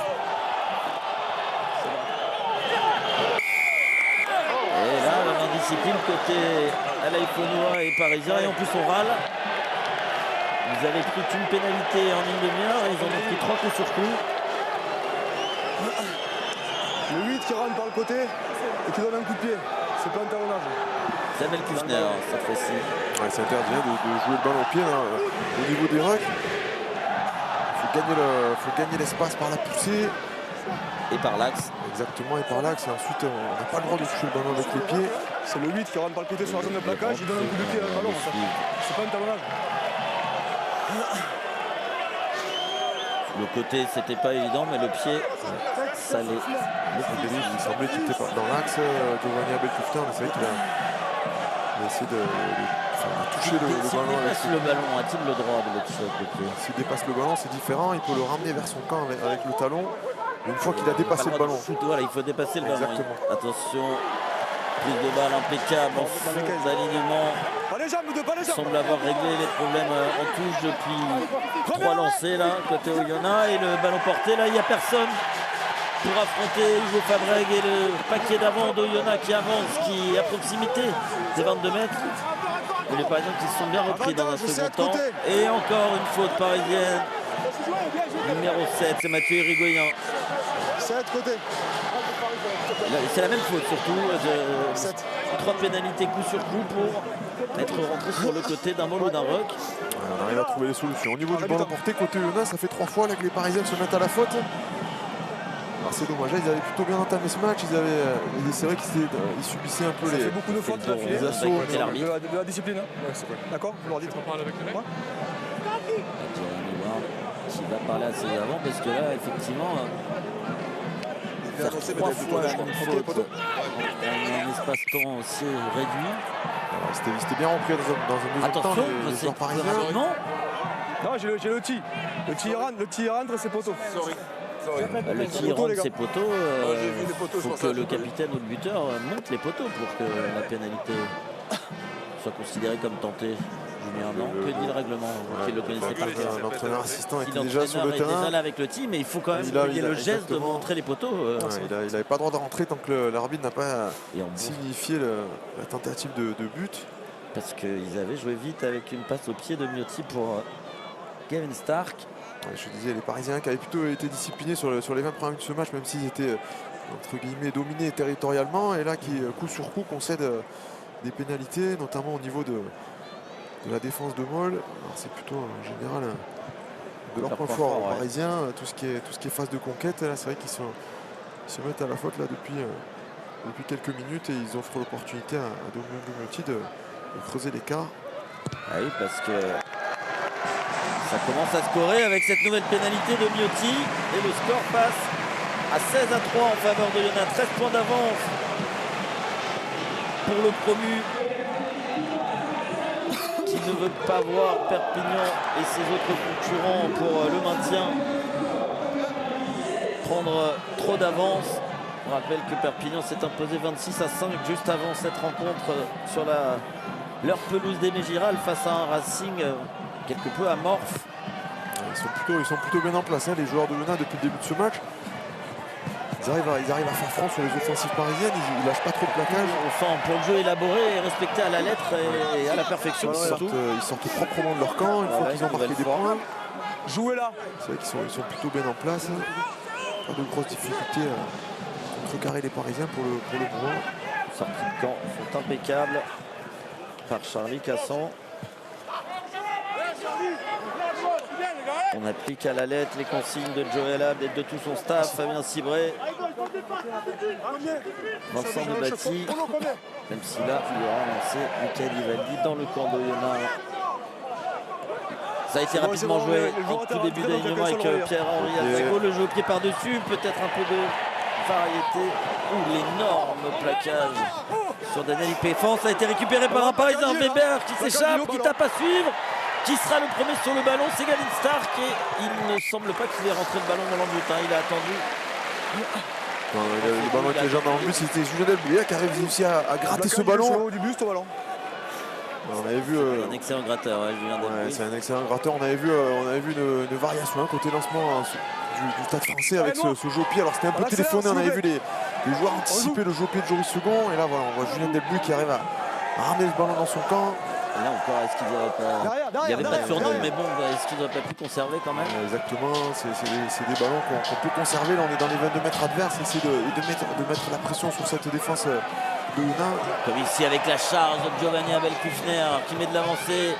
Et discipline côté Alaïfonois et Parisien. Et en plus, on râle. Ils avaient pris une pénalité en une demi-heure et ils en ont pris 3 coups sur coup. Le 8 qui rentre par le côté et qui donne un coup de pied. C'est pas un talonnage. Samuel Kufner, cette fois-ci. Ouais, c'est interdit de jouer le ballon au pied là, au niveau des rucks. Il faut gagner l'espace par la poussée. Et par l'axe. Exactement, et par l'axe. Et ensuite, on n'a pas le droit de toucher le ballon avec les pieds. C'est le 8 qui rentre par le côté sur la zone de plaquage. Il donne un coup de pied à le ballon. C'est pas un talonnage. Le côté, c'était pas évident, mais le pied, ça l'est. Il semblait qu'il était dans l'axe, Giovanni Abel-Kufner, mais c'est vrai qu'il a essayé de toucher le ballon. Dépasse le ballon, a-t-il le droit de le toucher avec le pied? S'il dépasse le ballon, c'est différent. Il peut le ramener vers son camp avec le talon. Une fois qu'il a dépassé le ballon. Voilà, il faut dépasser le ballon. Exactement. Attention, prise de balle impeccable en fond d'alignement. Pas les jambes, pas les jambes. Semble avoir réglé les problèmes en touche depuis 3 lancers là, côté Oyonnax. Et le ballon porté, là, il n'y a personne pour affronter Hugo Fabreg et le paquet d'avant d'Oyonnax qui avance, qui est à proximité des 22 mètres. Et les Parisiens qui se sont bien repris dans un second temps. Et encore une faute parisienne. Numéro 7, c'est Mathieu Irigoyen. 7 côté. C'est la même faute surtout. 3 pénalités coup sur coup pour être rentré sur le côté d'un mol ou d'un rock. On arrive à trouver les solutions. Au niveau du ballon porté, côté Oyonnax, ça fait 3 fois là, que les Parisiens se mettent à la faute. Alors c'est dommage, là, ils avaient plutôt bien entamé ce match. C'est vrai qu'ils subissaient un peu Ça fait beaucoup de fautes les assauts. De la discipline. Hein. D'accord, vous leur dites. On parle avec le mec. Qui va parler assez avant parce que là, effectivement, faire 3 fois la même faute en un espace-temps aussi réduit. C'était bien repris dans un deuxième temps. Attention, Les joueurs parisiens. non. Non, j'ai le tir. Le tir rentre et c'est poteau. Le tir rentre ses poteaux. Il faut que le capitaine ou le buteur monte les poteaux pour que la pénalité soit considérée comme tentée. Julien, non, que dit le règlement? Vous qui le connaissez par cœur. L'entraîneur assistant était Si déjà sur le l'entraîneur est terrain. déjà là avec le team, mais il faut quand même qu'il y ait le geste de montrer les poteaux. Il n'avait pas le droit de rentrer tant que l'arbitre n'a pas Et en signifié la tentative de but. Parce qu'ils avaient joué vite avec une passe au pied de Miotti pour Gavin Stark. Ouais, je disais, les Parisiens qui avaient plutôt été disciplinés sur les 20 premières minutes de ce match, même s'ils étaient entre guillemets dominés territorialement, et là qui coup sur coup concèdent des pénalités, notamment au niveau de la défense de Moll. C'est plutôt en général de leur point fort aux Parisiens, tout ce qui est phase de conquête. Là, c'est vrai qu'ils se mettent à la faute là depuis quelques minutes et ils offrent l'opportunité à Dominique Miotti de creuser l'écart. Ah oui, parce que ça commence à scorer avec cette nouvelle pénalité de Miotti et le score passe à 16-3 en faveur de Oyonnax. 13 points d'avance pour le promu qui ne veut pas voir Perpignan et ses autres concurrents pour le maintien prendre trop d'avance. On rappelle que Perpignan s'est imposé 26-5 juste avant cette rencontre sur leur pelouse d'Aimé Giral face à un Racing quelque peu amorphe. Ils sont plutôt bien en place, hein, les joueurs de Oyonnax depuis le début de ce match. Ils arrivent à faire front sur les offensives parisiennes, ils lâchent pas trop de plaquage. On sent pour le jeu élaboré et respecté à la lettre et à la perfection. Ils sortent proprement de leur camp une fois qu'ils ont marqué des points. Jouez là. C'est vrai qu'ils sont plutôt bien en place. Pas de grosses difficultés à contrecarrer les Parisiens pour le moment. Sorties de camp sont impeccables par Charlie Cassan. On applique à la lettre les consignes de Joël Abd et de tout son staff, Fabien Cibré, Vincent Debati, même si là il aura lancé Michael Ivaldi dans le camp d'Oyonnax. Ça a été rapidement joué en tout début d'alignement avec Pierre-Henri Azago, le jeu au pied par-dessus, peut-être un peu de variété. L'énorme plaquage sur Daniel Ipéfan, ça a été récupéré par un Parisien, Weber qui s'échappe, qui tape à suivre. Qui sera le premier sur le ballon? C'est Gavin Stark et il ne semble pas qu'il ait rentré le ballon dans l'embut. Il a attendu. Le ballon avec les jambes dans l'embut, c'était Julien Delbouillet qui a réussi à gratter ce ballon. Du buste au ballon. On avait vu un excellent gratteur, Julien Delbouillet. C'est un excellent gratteur. On avait vu une variation côté lancement du Stade français avec ce jeu au pied. Alors c'était un peu téléphoné. On avait vu les joueurs anticipaient le jeu au pied de Joris Second. Et là, voilà, on voit Julien Delbouy qui arrive à ramener le ballon dans son camp. Là encore, est-ce qu'il n'aurait pas... Il n'y avait pas de surnom, mais bon, est-ce qu'il n'aurait pas pu conserver quand même? Exactement, c'est des ballons qu'on peut conserver. Là, on est dans les 22 mètres adverses. Essayer de mettre la pression sur cette défense de Yona. Comme ici avec la charge de Giovanni Abel Kufner qui met de l'avancée.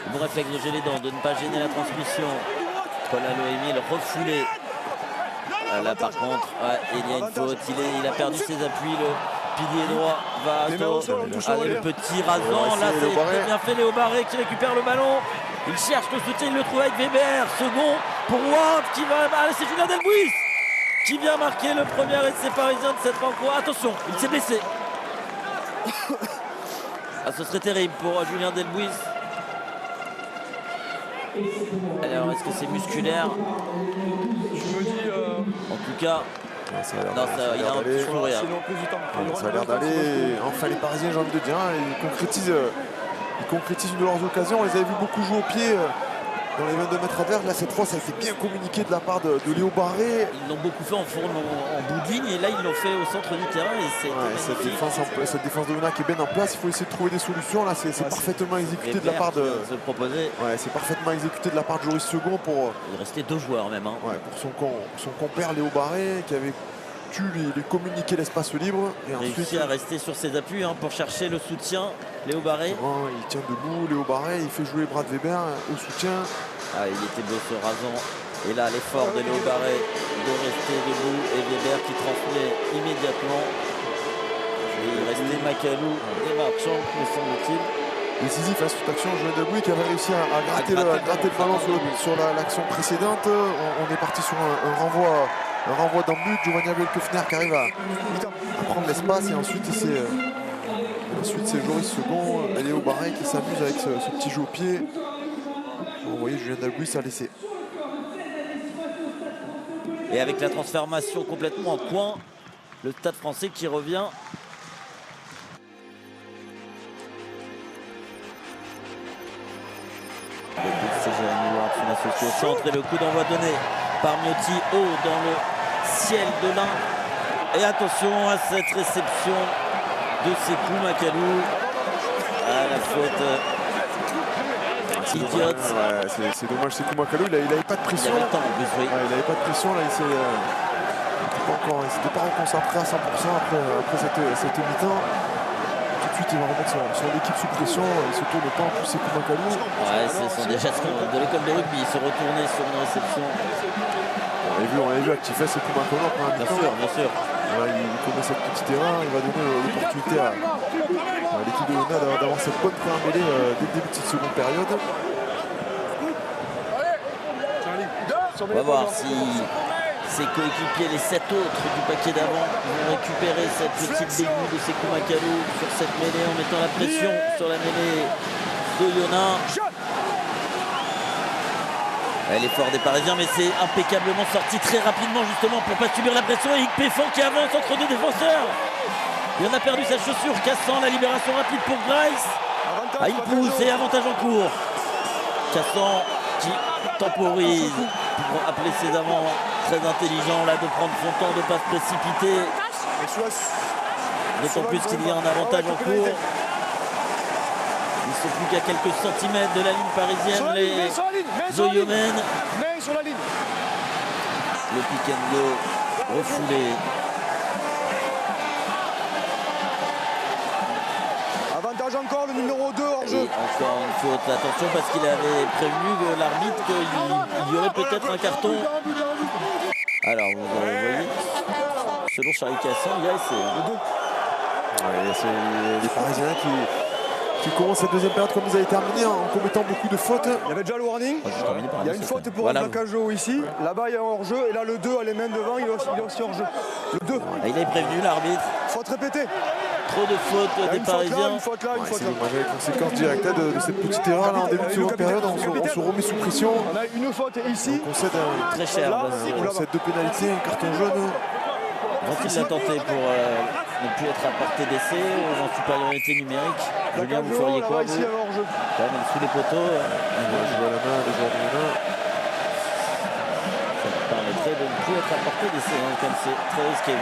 Bon réflexe de Gélédan de ne pas gêner la transmission. Paul Aloémil refoulé. Là par contre, il y a une faute. Il a perdu ses appuis. Le pilier droit va le petit rasant. Là c'est très bien fait, Léo Barré qui récupère le ballon. Il cherche le soutien, il le trouve avec Weber. Second pour Ward qui va... Allez, c'est Julien Delbouy qui vient marquer le premier essai parisien de cette rencontre. Attention, il s'est blessé. Ce serait terrible pour Julien Delbouy. Alors, est-ce que c'est musculaire? Je me dis. En tout cas, il a un petit sourire. Ça a l'air d'aller. Enfin, les Parisiens, j'ai envie de dire, ils concrétisent une de leurs occasions. On les avait vu beaucoup jouer au pied dans les 22 mètres adverses. Là, cette fois, ça a été bien communiqué de la part de Léo Barré. Ils l'ont beaucoup fait en bout de ligne et là, ils l'ont fait au centre du terrain. Et cette défense de Yona qui est bien en place, il faut essayer de trouver des solutions. Là, c'est parfaitement exécuté de la part de. Se proposer. Ouais, c'est parfaitement exécuté de la part de Joris Second pour. Il restait 2 joueurs même. Hein. Ouais, pour son compère Léo Barré qui avait pu lui communiquer l'espace libre. Et réussi à rester sur ses appuis pour chercher le soutien. Léo Barré. Il tient debout, Léo Barré, il fait jouer Brad Weber au soutien. Il était beau ce rasant. Et là, l'effort de Léo Barré de rester debout et Weber qui transmet immédiatement. Et il restait Macalou et Marchand, me semble-t-il. Décisif à cette action, Julien Delbouy qui avait réussi à gratter le ballon sur l'action précédente. On est parti sur un renvoi d'un but. Giovanni Abel Kufner qui arrive à prendre l'espace et ensuite c'est Joris Second et Léo Barré qui s'amuse avec ce petit jeu au pied. Vous voyez, Julien Delbouy s'est laissé. Et avec la transformation complètement en coin, le Stade Français qui revient. C'est Jérémy Ward, une associée au centre et le coup d'envoi donné par Miotti haut dans le ciel de l'Ain. Et attention à cette réception de Sékou Macalou. La faute idiote. C'est dommage, Sékou Macalou, il n'avait pas de pression. Il avait le temps en plus, oui. Il n'avait pas de pression, là, il s'était pas reconcentré à 100% après cette mi-temps. Tout de suite, il va remettre son équipe sous pression, il se tourne pas en plus, Sékou Macalou. Ouais, c'est son déjà de l'école de rugby, il se retournait sur une réception. On avait vu activer Sékou Macalou en première mi-temps. Bien sûr. Voilà, il commet cette petite erreur, il va donner l'opportunité à l'équipe de Yona d'avoir cette bonne première mêlée dès le début de cette seconde période. On va voir si ses coéquipiers, les 7 autres du paquet d'avant, vont récupérer cette petite bévue de Sékou Macalou sur cette mêlée en mettant la pression sur la mêlée de Yona. L'effort des Parisiens, mais c'est impeccablement sorti très rapidement justement pour ne pas subir la pression. Et Yves Péfan qui avance entre 2 défenseurs. Il en a perdu sa chaussure, cassant la libération rapide pour Grice. Il pousse et avantage en cours. Cassant qui temporise pour appeler ses avants. Très intelligent là de prendre son temps, de ne pas se précipiter. D'autant plus qu'il y a un avantage en cours. Ils ne sont plus qu'à quelques centimètres de la ligne parisienne, les Zoyomènes. Le pick and go refoulé. Avantage encore, le numéro 2 hors jeu. Encore une faute, attention parce qu'il avait prévenu l'arbitre qu'il y aurait peut-être un carton. Alors vous voyez, selon Charlie Cassan, il y a essai. C'est les Parisiens qui commencent cette deuxième période comme ils avaient terminé en commettant beaucoup de fautes. Il y avait déjà le warning. Il y a une faute pour un plaquage ici. Là-bas, il y a un hors-jeu. Et là, le 2 a les mains devant. Il est aussi hors-jeu. Le 2. Il est prévenu, l'arbitre. Faute répétée. Trop de fautes des Parisiens. Une faute là, une faute là. C'est dommage, les conséquences directes de cette petite erreur là en début de seconde période. On se remet sous pression. On a une faute ici. On concède très cher. On concède 2 pénalités, un carton jaune. Vont-ils la tenter pour ne plus être à portée d'essai ou en supériorité numérique? Julien, vous feriez quoi vous? Même sous les poteaux. Je vois la main, les joueurs de Yona. Ça permettrait de ne peut être à portée d'essai, hein, comme c'est très risqué.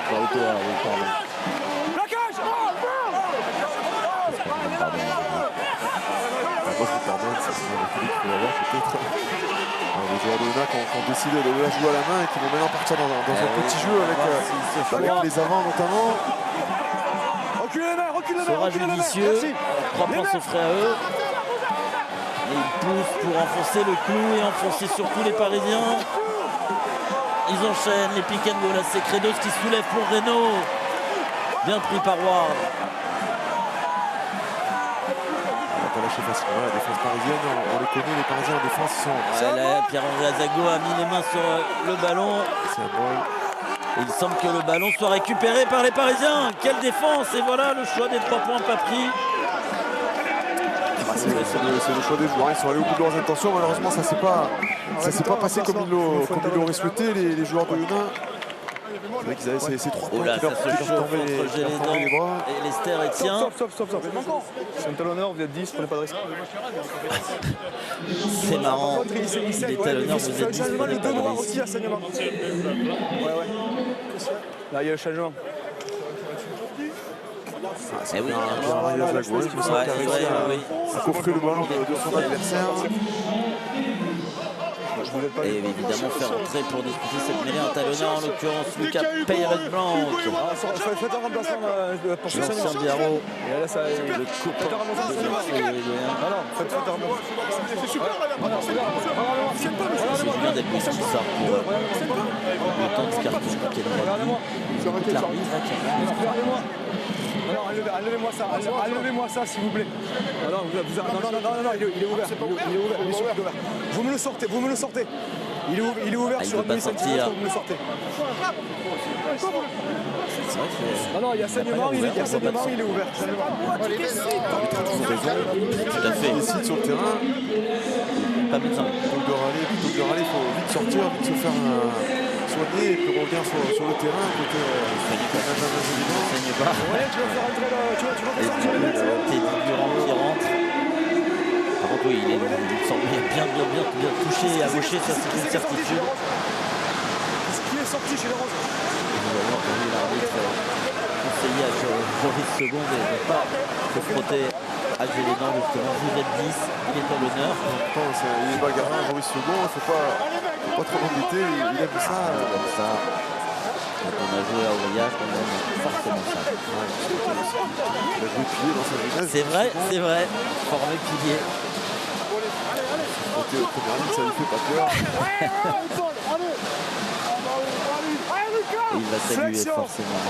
Vautoa, oui, pardon. Pardon. Moi je vous pardonne, c'est Philippe qu'il faut avoir peut-être. Les joueurs de Luna qui ont décidé de la jouer à la main et qui vont maintenant partir dans un petit jeu avec les avants notamment. Sera judicieux, 3 points s'offraient à eux. Et ils poussent pour enfoncer le clou et enfoncer surtout les Parisiens. Ils enchaînent les pick and go. Là c'est Credos qui soulève pour Reynaud. Bien pris par Ward. Pas lâché facilement la défense parisienne, on les connaît, les Parisiens en défense ils sont... Pierre-Henri Azago a mis les mains sur le ballon. C'est un ball. Et il semble que le ballon soit récupéré par les Parisiens. Quelle défense! Et voilà le choix des 3 points pas pris. C'est le choix des joueurs, ils sont allés au bout de leurs intentions. Malheureusement ça s'est pas passé comme ils l'auraient souhaité les joueurs de Luna. C'est vrai qu'ils avaient ces 3 points qui leur tombaient les bras. Et Lester et tient. Stop. C'est un talonneur, vous êtes 10, prenez pas de risque. C'est marrant. Il est talonneur, vous êtes 10, prenez pas de risque. Aussi, assaignement. Ouais. Là, il y a le changement. Eh oui, Il a coffré le ballon de son adversaire. Et évidemment faire entrer pour disputer cette mêlée un talonneur, en l'occurrence Lucas Peyres-Blanc. Faites un remplacement pour ce Jean Diaro. Et là, ça, le copain de c'est Julien Delbos qui sort pour le temps de carton qu'elle a dit. L'arbitre enlevez-moi ça, s'il vous plaît. Non, il est ouvert. Vous me le sortez. Il est ouvert sur un demi-centimètre, vous me le sortez. Non, il y a saignement, il est ouvert. L'arbitre a toujours raison. Tout à fait. Il décide sur le terrain. Pas médecin. Plutôt que de râler, il faut vite sortir, vite se faire soigner et puis revenir sur le terrain. Côté saigne pas. Teddy Durand qui rentre. Par contre, oui, il semble bien touché et amoché, ça c'est une certitude. Ce qui est sorti chez les Roses. Nous avons entendu l'arbitre conseiller à Joris II et ne pas se frotter à Gélédan justement. Vous êtes 10, il est à l'honneur. Il est bagarreur, Joris II, il ne faut pas trop l'embêter, il aime ça. Quand on a joué à Aurillac, on aime forcément ça. Il a joué pilier dans sa jeunesse. C'est vrai, formé pilier. Ok, première ligne, ça lui fait pas peur. Et il va saluer forcément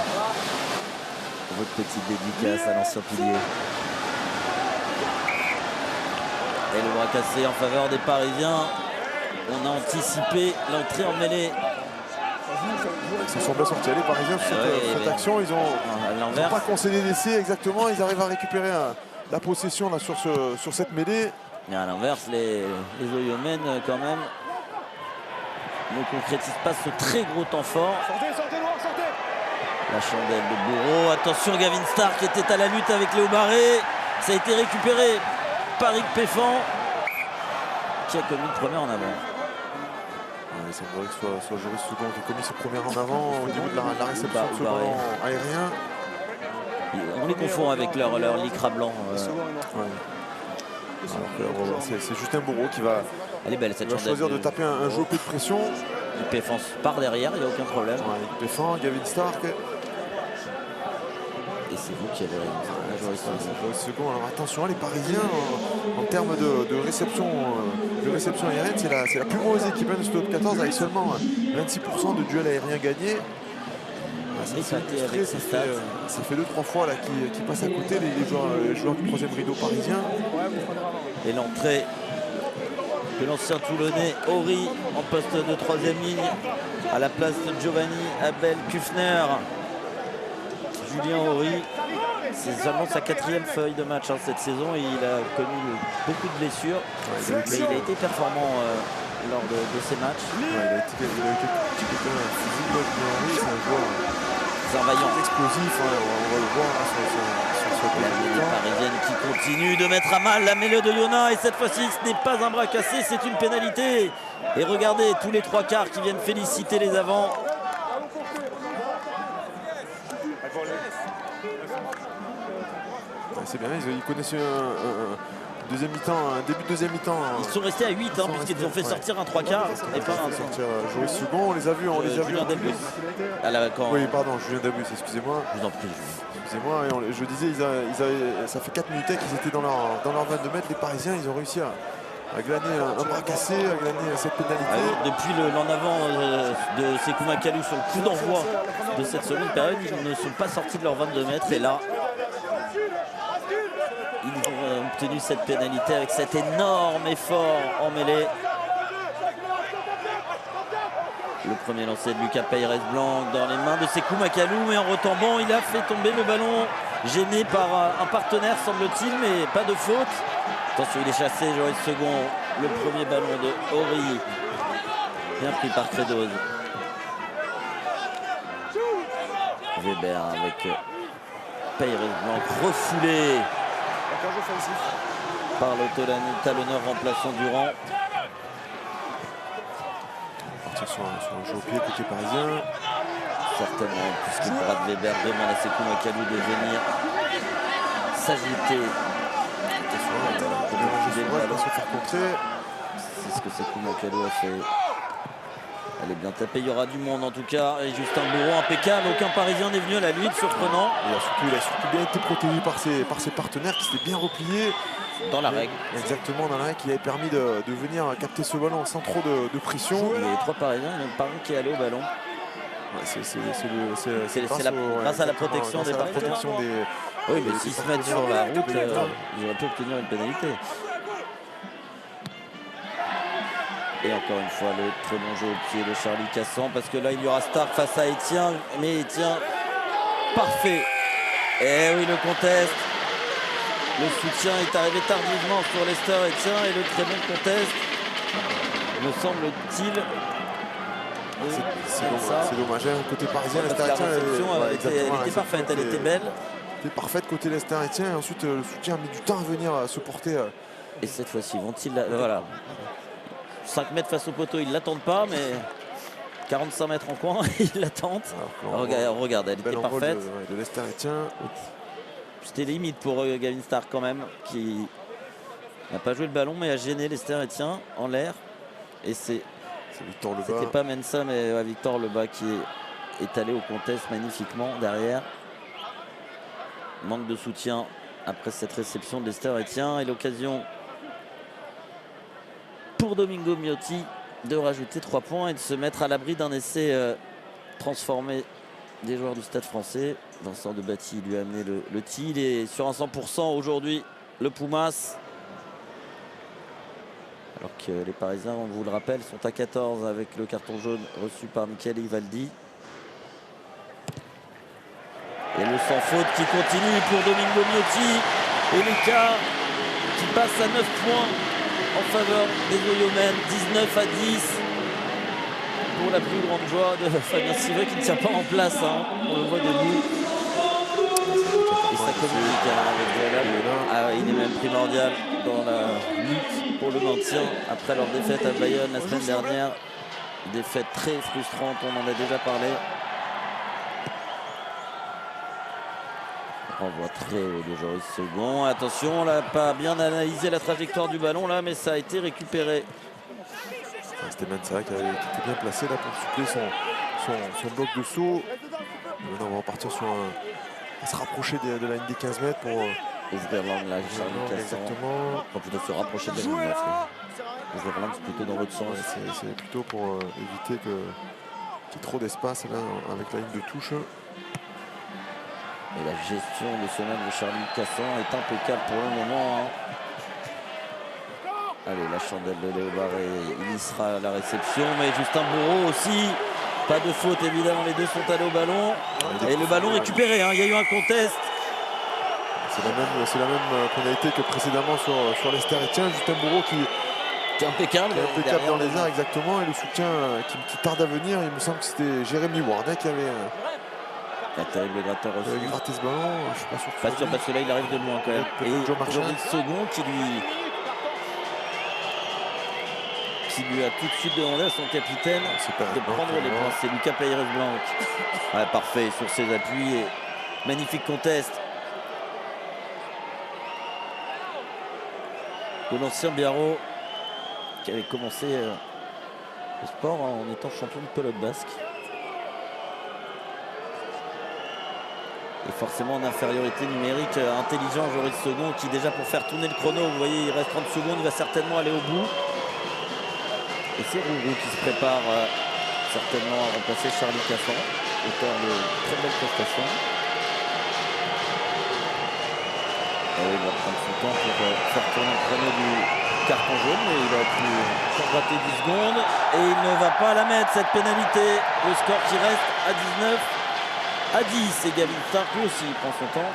votre petite dédicace à l'ancien pilier. Et le bras cassé en faveur des Parisiens. On a anticipé l'entrée en mêlée. Ils se sont bien sortis. Les Parisiens sur cette action, ils n'ont pas concédé d'essai exactement. Ils arrivent à récupérer la possession là, sur cette mêlée. Et à l'inverse, les Oyomènes quand même ne concrétisent pas ce très gros temps fort. Sortez. La chandelle de Bourreau. Attention, Gavin Stark était à la lutte avec Léo Barré. Ça a été récupéré par Rick Péfan qui a commis le premier en avant. Il semblerait que ce soit Joris II qui a commis ce premier en avant au niveau de la réception de ce ballon aérien. On les confond avec leur lycra blanc. C'est Justin Bourreau qui va, elle est belle, cette choisir de taper un jeu au peu de pression. Péfan part derrière, il n'y a aucun problème. Péfan, Gavin Stark. Et c'est vous qui avez Joris II. Alors attention, les Parisiens en termes de réception aérienne, c'est la plus mauvaise équipe de ce top 14 avec seulement 26% de duels aériens gagnés. Ça fait 2-3 fois qu'ils passent à côté les joueurs du troisième rideau parisien. Et l'entrée de l'ancien Toulonnais Horry en poste de troisième ligne à la place de Giovanni Abel Kufner. Julien Horry, c'est seulement sa 4e feuille de match cette saison et il a connu beaucoup de blessures. Mais il a été performant lors de ces matchs. Il a été physique, c'est un joueur vaillant, explosif, on va le voir sur La mêlée parisienne qui continue de mettre à mal la mêlée de Yona. Et cette fois-ci, ce n'est pas un bras cassé, c'est une pénalité. Et regardez tous les trois quarts qui viennent féliciter les avants. C'est bien, ils connaissaient un deuxième mi-temps, un début de deuxième mi-temps. Ils sont restés à 8 puisqu'ils ont fait sortir un 3 quarts et pas un sortir Joris Second, on les a vus, Julien Delbus. Oui, pardon, Julien Delbus, excusez-moi. Je vous en prie. Excusez-moi, je disais, ça fait 4 minutes qu'ils étaient dans leur 22 mètres. Les Parisiens, ils ont réussi à glaner un bras cassé, à glaner cette pénalité. Depuis l'en avant de Sékou Makalou sur le coup d'envoi de cette seconde période, ils ne sont pas sortis de leurs 22 mètres. Et là, ils ont obtenu cette pénalité avec cet énorme effort en mêlée. Le premier lancé de Lucas Peyres-Blanc dans les mains de Sékou Makalou, mais en retombant, il a fait tomber le ballon, gêné par un partenaire, semble-t-il, mais pas de faute. Attention, il est chassé, Joris Second, le premier ballon de Horry, bien pris par Credoz. Weber avec Peyres-Blanc refoulé par le talonneur remplaçant Durand. Partir sur un jeu au pied côté parisien. Certainement, puisque Brad Weber demande à Sékou Makalou de venir s'agiter. C'est ce que Sékou Makalou a fait. Elle est bien tapée, il y aura du monde en tout cas. Et Justin Bourreau impeccable, aucun Parisien n'est venu à la lutte, surprenant. Il a surtout bien été protégé par ses partenaires qui s'étaient bien repliés. Dans la règle. Exactement, dans la règle qui avait permis de venir capter ce ballon sans trop de pression. Il y a les trois Parisiens, il y en a pas un qui est allé au ballon. C'est grâce à la protection des partenaires. Oui, mais s'ils se mettent sur la route, ils auraient pu obtenir une pénalité. Et encore une fois, le très bon jeu au pied de Charlie Cassan, parce que là, il y aura Stark face à Etienne, mais Etienne, parfait. Et oui, le conteste. Le soutien est arrivé tardivement sur Lester Etienne et le très bon conteste, me semble-t-il. C'est dommage, hein. Côté parisien, Lester Etienne, elle était parfaite, elle était belle. Elle était parfaite côté Lester Etienne, et ensuite le soutien a mis du temps à venir se porter. Et cette fois-ci, vont-ils... Voilà. 5 mètres face au poteau, ils ne l'attendent pas, mais 45 mètres en coin, ils l'attendent. Regarde, elle était parfaite. De Lester Etienne. C'était limite pour Gavin Stark quand même, qui n'a pas joué le ballon, mais a gêné Lester Etienne en l'air. Et c'était pas Mensa, mais Victor Lebas qui est allé au contest magnifiquement derrière. Manque de soutien après cette réception de Lester Etienne et l'occasion pour Domingo Miotti de rajouter 3 points et de se mettre à l'abri d'un essai transformé des joueurs du Stade Français. Vincent Debatty lui a amené le tir. Il est sur un 100% aujourd'hui, le Pumas. Alors que les Parisiens, on vous le rappelle, sont à 14 avec le carton jaune reçu par Michele Ivaldi. Et le sans faute qui continue pour Domingo Miotti. Et Lucas qui passe à 9 points en faveur des Oyomènes, 19 à 10. Pour la plus grande joie de Fabien Siveux qui ne tient pas en place, hein. On le voit debout. Et ça communique avec Joël. Il est même primordial dans la lutte pour le maintien après leur défaite à Bayonne la semaine dernière. Défaite très frustrante, on en a déjà parlé. Renvoi très haut de Joris Second. Attention, on n'a pas bien analysé la trajectoire du ballon là, mais ça a été récupéré. C'était Mensa qui était bien placé là pour suppléer son bloc de saut. Maintenant, on va repartir sur à se rapprocher de la ligne des 15 mètres pour ouvrir l'angle là, exactement. Pour plutôt se rapprocher de la ligne. Ouvrir l'angle, c'est plutôt dans l'autre sens. C'est plutôt pour éviter qu'il y ait trop d'espace là avec la ligne de touche. Et la gestion de ce match de Charlie Cassan est impeccable pour le moment, hein. Allez, la chandelle de Léo Barré initiera la réception, mais Justin Bourreau aussi. Pas de faute, évidemment, les deux sont allés au ballon. Et le ballon récupéré, hein. Il y a eu un contest. C'est la même pénalité que précédemment sur Lester Etienne. Justin Bourreau qui est impeccable dans les airs, exactement. Et le soutien qui tarde à venir, il me semble que c'était Jérémy Warnet qui avait Pas terrible gratteur aussi. Il gratte ce ballon, je suis pas sûr. Pas sûr parce que là il arrive de loin quand même. Et Joris Second qui lui a tout de suite demandé à son capitaine de prendre les points. C'est Lucas Peyres-Blanc. Ouais, parfait sur ses appuis et magnifique contest de l'ancien Biarro qui avait commencé le sport en étant champion de pelote basque. Et forcément en infériorité numérique, intelligent Joris Second qui déjà pour faire tourner le chrono, vous voyez il reste 30 secondes, il va certainement aller au bout. Et c'est Rourou qui se prépare certainement à remplacer Charlie Caffan, auteur de très belles prestations. Et il va prendre son temps pour faire tourner le chrono du carton jaune, mais il aurait pu rater 10 secondes. Et il ne va pas la mettre cette pénalité. Le score qui reste à 19 à 10. Et Gavin Stark lui aussi prend son temps.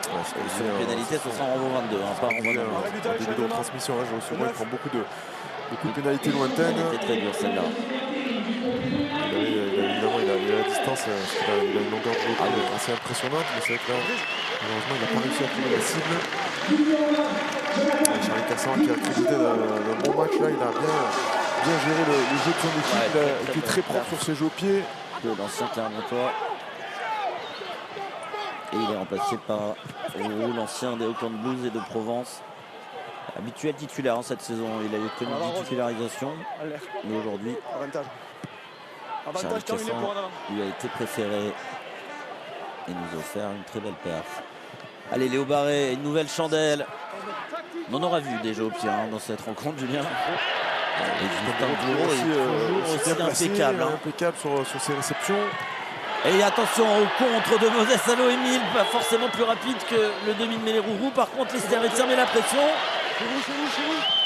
Ouais, sur une pénalité, ce sera en renvoi 22, pas en renvoi 22. En début de transmission, là, je il prend beaucoup de pénalités lointaines. C'était très dur celle-là. Évidemment, il a la distance, il a une longueur de bloc assez impressionnante, mais c'est vrai que là, malheureusement, il n'a pas réussi à trouver la cible. Charlie Cassan qui a crédité d'un bon match, là, il a bien géré le jeu de son équipe, il a été très propre sur ses jeux au pied. De l'ancien Clermontois. Et il est remplacé par Roux, l'ancien des Auckland Blues et de Provence. Habituel titulaire cette saison, il a eu connu 10 titularisations. Mais aujourd'hui, Charlie Cassan lui a été préféré et nous a offert une très belle perf. Allez, Léo Barré, une nouvelle chandelle. On en aura vu déjà au pied dans cette rencontre, Julien. Et Justin Bourreau est toujours aussi impeccable. Impeccable sur ses réceptions. Et attention au contre de Moses Alo-Emile, pas forcément plus rapide que le demi de Mélé Rourou. Par contre, les Stérétiens met la pression.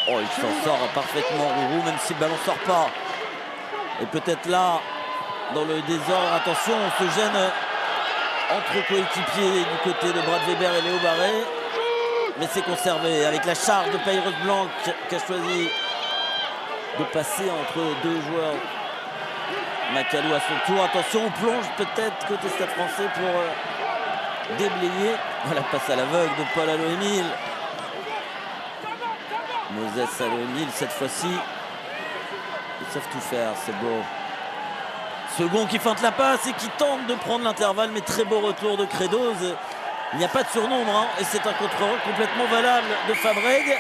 Oh, il s'en sort parfaitement, Rourou, même si le ballon ne sort pas. Et peut-être là, dans le désordre, attention, on se gêne entre coéquipiers du côté de Brad Weber et Léo Barré. Mais c'est conservé avec la charge de Peyres-Blanc qui a choisi de passer entre deux joueurs. Macalou à son tour, attention, on plonge peut-être côté Stade Français pour déblayer. Voilà, passe à l'aveugle de Paul Alo-Emile. Moses Alo-Emile cette fois-ci. Ils savent tout faire, c'est beau. Second qui feinte la passe et qui tente de prendre l'intervalle, mais très beau retour de Credos. Il n'y a pas de surnombre, et c'est un contre-rock complètement valable de Fabreg.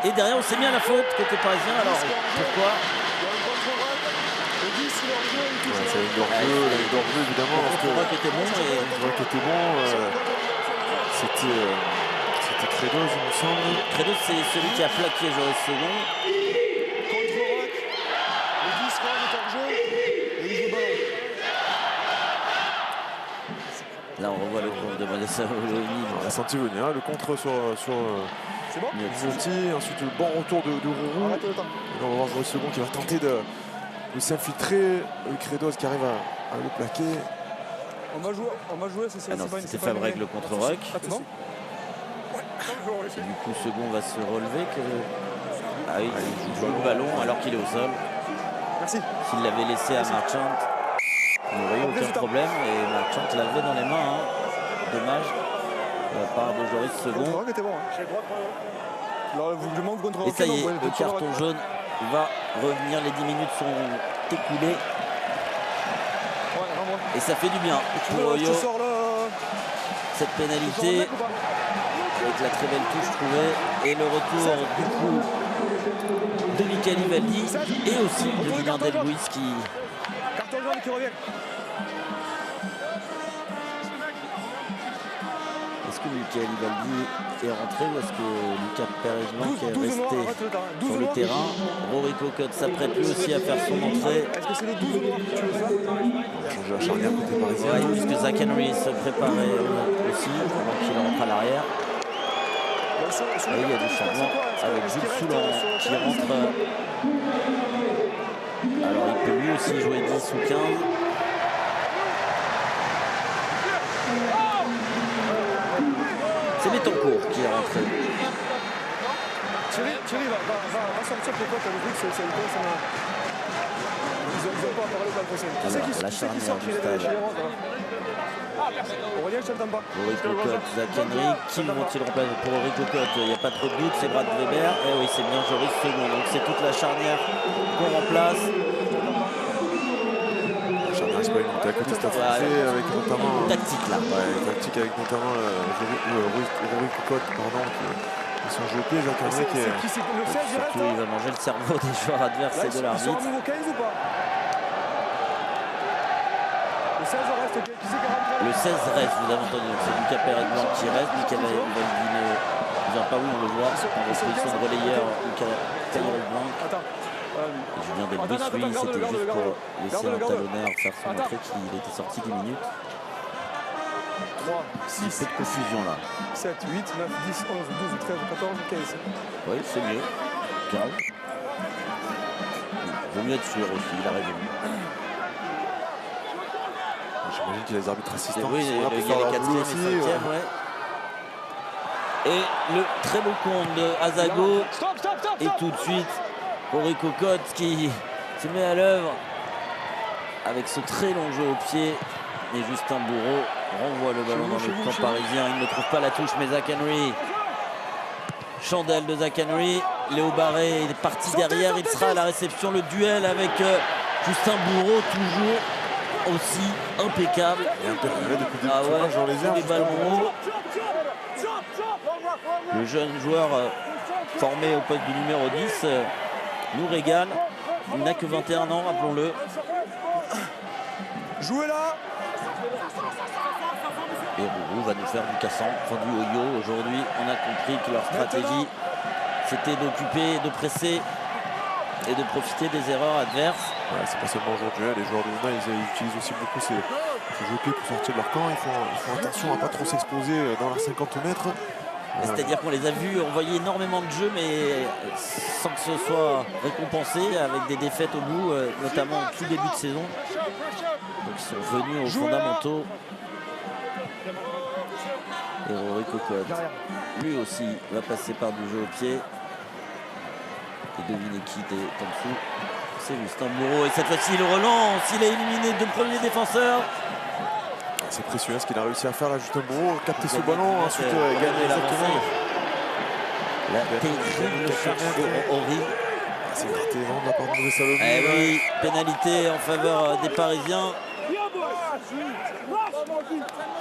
Et derrière, on s'est mis à la faute côté parisien. Alors, pourquoi? C'est une d'orgueil, évidemment. Le contre-rock était bon. C'était Credos, il me semble. Credos, c'est celui qui a plaqué Joris Second. Contre-rock, le 10 est hors jeu et il joue le ballon. Là, on revoit le contre de Vanessa Alo-Emile. On a senti venir le contre sur Miotti, ensuite le bon retour de Rourou. Et là, on va voir Joris Second qui va tenter de s'infiltrer. Credos qui arrive à le plaquer. On va jouer, c'est Fabreg le contre-rock. Et du coup, Second va se relever. Ah oui, il joue le ballon alors qu'il est au sol. Merci. S'il l'avait laissé à Marchant, il n'y aurait eu aucun problème. Et Marchant l'avait dans les mains. Dommage de la part de Joris Second. Et ça y est, le carton jaune va revenir. Les 10 minutes sont écoulées. Et ça fait du bien pour Oyo. Cette pénalité avec la très belle touche trouvée et le retour du coup de Michael Ivaldi et aussi de Julien Delbouis qui... Carton jaune qui revient. Est-ce que Michael Ivaldi est rentré ou est-ce que Lucas Peyres-Blanc est resté sur le terrain? Rory Cocotte s'apprête lui aussi à faire son entrée. Est-ce que c'est les 12 noirs que tu veux faire? Changer à charnière côté parisien. Ouais, puisque Zach Henry se préparait aussi avant qu'il rentre à l'arrière. Et il y a du changement avec Jules Soulan qui rentre. Alors il peut lui aussi jouer 10 ou 15. C'est Betancourt qui est rentré. Thierry va sortir pour toi, le truc, c'est le coup, ils La charnière du stade. Aurélien, je t'entends pas. Henri Cocotte, Zach Henry, qui vont-ils remplacer pour Henri Cocotte? Il n'y a pas trop de doute, c'est Brad Weber. Et oui, c'est bien Joris second. Donc c'est toute la charnière qu'on remplace. La charnière expérimentée à côté de Stade français, avec notamment. Tactique là. Ouais, tactique avec notamment Henri Cocotte, pardon, qui sont joués au pied. Zach Henry qui est. Le 16 direct. Surtout, il va manger le cerveau des joueurs adverses et de l'arbitre. Ils sont au niveau 15 ou pas? Le 16 reste. Qui c'est qui rentre? Le 16 reste, vous avez entendu. C'est Lucas Pérez Blanc qui reste. Michael Valdine ne vient pas, oui, on le voit. En position de relayeur, Lucas Pérez Blanc. Attends. Et Julien Delbus, lui, c'était juste pour laisser un talonneur faire son entrée qu'il était sorti 10 minutes. 3, 6, Cette confusion là. 7, 8, 9, 10, 11, 12, 13, 14, 15. Oui, c'est mieux. 15. Il vaut mieux être sûr aussi, il a raison. J'imagine qu'il y a les arbitres assistants. Oui, qui sont là pour il y a faire les leur 4e boulot et aussi, 5e, ouais. Et le très beau compte de Azago. Et tout de suite, Henri Cocotte qui se met à l'œuvre avec ce très long jeu au pied. Et Justin Bourreau renvoie le ballon dans le camp parisien. Il ne trouve pas la touche, mais Zach Henry. Chandelle de Zach Henry. Léo Barré est parti derrière. Il sera à la réception. Le duel avec Justin Bourreau, toujours aussi impeccable. Et interpellé depuis le Ah début du ouais, match dans les airs. les ballons hauts. Le jeune joueur formé au poste du numéro 10 nous régale. Il n'a que 21 ans, rappelons-le. Jouez là. Et Rourou va nous faire du cassant, enfin du yo-yo. Aujourd'hui, on a compris que leur stratégie, c'était d'occuper, de presser et de profiter des erreurs adverses. Ouais, c'est pas seulement aujourd'hui, les joueurs de Luna, ils utilisent aussi beaucoup ces jeux pieds pour sortir de leur camp. Ils font attention à ne pas trop s'exposer dans leurs 50 mètres. C'est-à-dire qu'on les a vus envoyer énormément de jeux, mais sans que ce soit récompensé, avec des défaites au bout, notamment au tout début de saison. Donc ils sont venus aux fondamentaux. Et Henri Cocotte, lui aussi, va passer par du jeu au pied. Et devinez qui est en dessous. C'est Justin Bourreau. Et cette fois-ci, il relance. Il a éliminé deux premiers défenseurs. C'est précieux ce qu'il a réussi à faire là, Justin Bourreau, capter ce ballon, ensuite gagner exactement. La terrible charge sur Henri. C'est gratté vraiment de la part de Maurice Salomé. Eh oui, pénalité en faveur des Parisiens.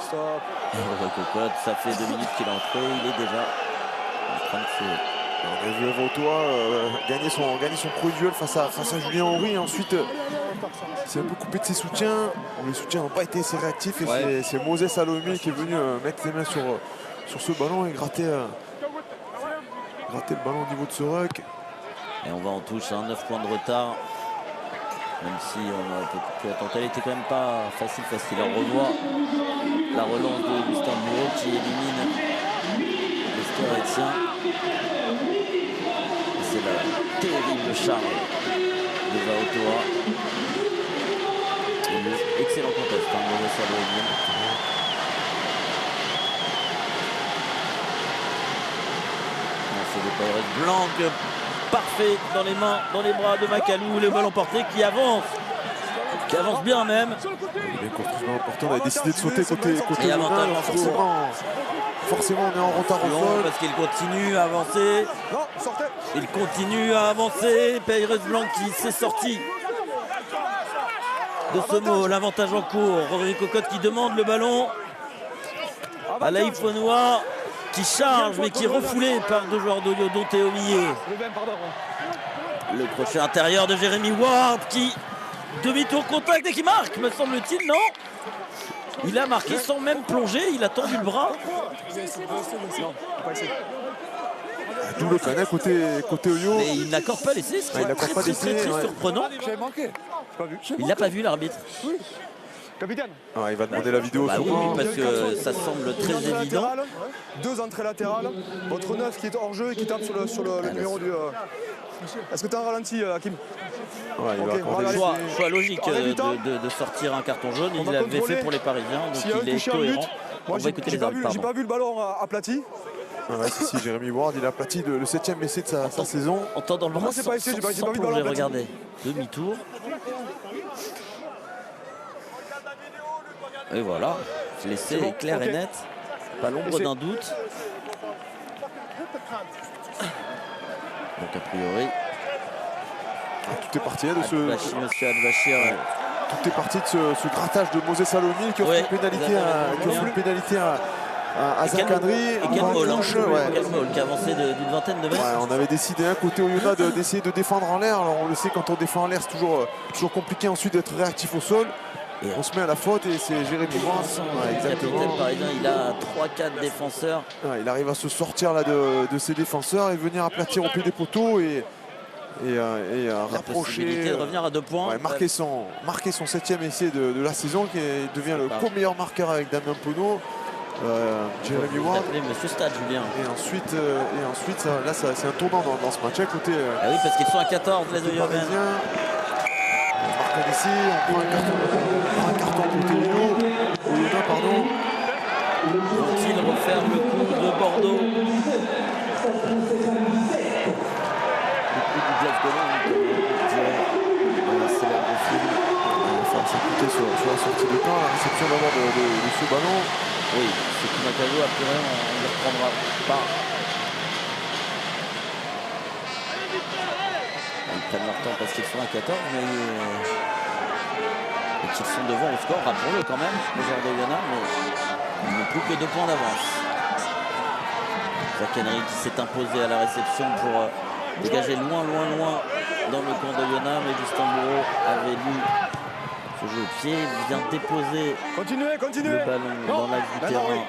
Stop. Henri Cocotte, ça fait 2 minutes qu'il est entré. Il est déjà en train de se... On a vu Vautois gagner son premier duel face à Julien Henry. Ensuite, c'est un peu coupé de ses soutiens. Les soutiens n'ont pas été assez réactifs. Et Ouais. c'est Moses Salomé qui est venu mettre les mains sur ce ballon et gratter le ballon au niveau de ce ruck. Et on va en touche, 9 points de retard. Même si on a pu attendre. Elle était quand même pas facile. On revoit la relance de Justin Bourreau qui élimine les Storétiens. C'est la terrible charge de Vautoa. Excellent contest, Mauvais Salomé. C'est des Pirates blancs. Parfait dans les mains, dans les bras de Macalou, le ballon porté qui avance bien même. Il est bien construit ce ballon porté. On a décidé de sauter côté Et Luna. avantage en Forcément, on est en retard au sol. Parce qu'il continue à avancer. Non, sortez. Il continue à avancer. Pérez Blanc qui s'est sorti de ce mot. L'avantage en cours. Henri Cocotte qui demande le ballon à Laïf Fonois qui charge mais qui est refoulé par deux joueurs d'Oyo, dont Théo Millet. Le crochet intérieur de Jérémy Ward qui demi-tour contact et qui marque, me semble-t-il, non? Il a marqué sans même plonger, il a tendu le bras. Double canet côté Oyo. Mais il n'accorde pas l'essai, ce qui est très surprenant. J'avais manqué. Il n'a pas vu l'arbitre. Capitaine. Il va demander la vidéo. Bah oui, parce que ça semble très évident. 2 entrées latérales. Votre 9 qui est hors jeu et qui tape sur le numéro du. Est-ce que tu as un ralenti, Hakim? Ouais, il va accorder Choix logique de sortir un carton jaune. Il l'avait fait pour les Parisiens, donc il est cohérent. On va écouter les arbitres. J'ai pas vu le ballon aplati. Si Jérémy Ward, il a aplati le 7e essai de sa saison. On tend dans le bras Moi, c'est pas essai, j'ai pas vu le ballon aplati. Regardez, demi-tour. Et voilà, l'essai est clair et net, pas l'ombre d'un doute. Donc a priori, tout est parti de ce. Monsieur Al-Bashir. Tout est parti de ce grattage de Moses Salomil qui offre une pénalité à Zach Henry. Et Kelmol qui a avancé d'une vingtaine de mètres. Ouais, on avait décidé côté Oyonnax d'essayer de défendre en l'air. Alors on le sait, quand on défend en l'air, c'est toujours compliqué ensuite d'être réactif au sol. Et on se met à la faute et c'est Jérémy Ward. Le capitaine parisien, il a 3-4 défenseurs. Il arrive à se sortir là de ses défenseurs et venir aplatir au pied des poteaux et rapprocher, de revenir à 2 points. Marquer son 7e essai de la saison, qui devient le co-meilleur marqueur avec Damien Penaud. Jérémy Ward. Monsieur Stade, Julien. Et ensuite là c'est un tournant dans ce match. Côté, oui, parce qu'ils sont à 14 les Oyonnax. On marque un essai, on prend un carton côté Oyonnax, pardon. Vont-ils refaire le coup de Bordeaux? Sur la sortie de temps, la réception d'abord de ce ballon. Oui, c'est Kumakazo, après on ne le reprendra pas. Ils prennent leur temps parce qu'ils sont à 14, mais et qu'ils sont devant au score, rappelons-le quand même, les joueurs d'Oyonnax, mais ils n'ont plus que 2 points d'avance. Zach Henry qui s'est imposé à la réception pour dégager loin dans le camp d'Oyonnax, mais Justin Bourreau avait lu ce jeu au pied, vient déposer le ballon dans l'axe du terrain.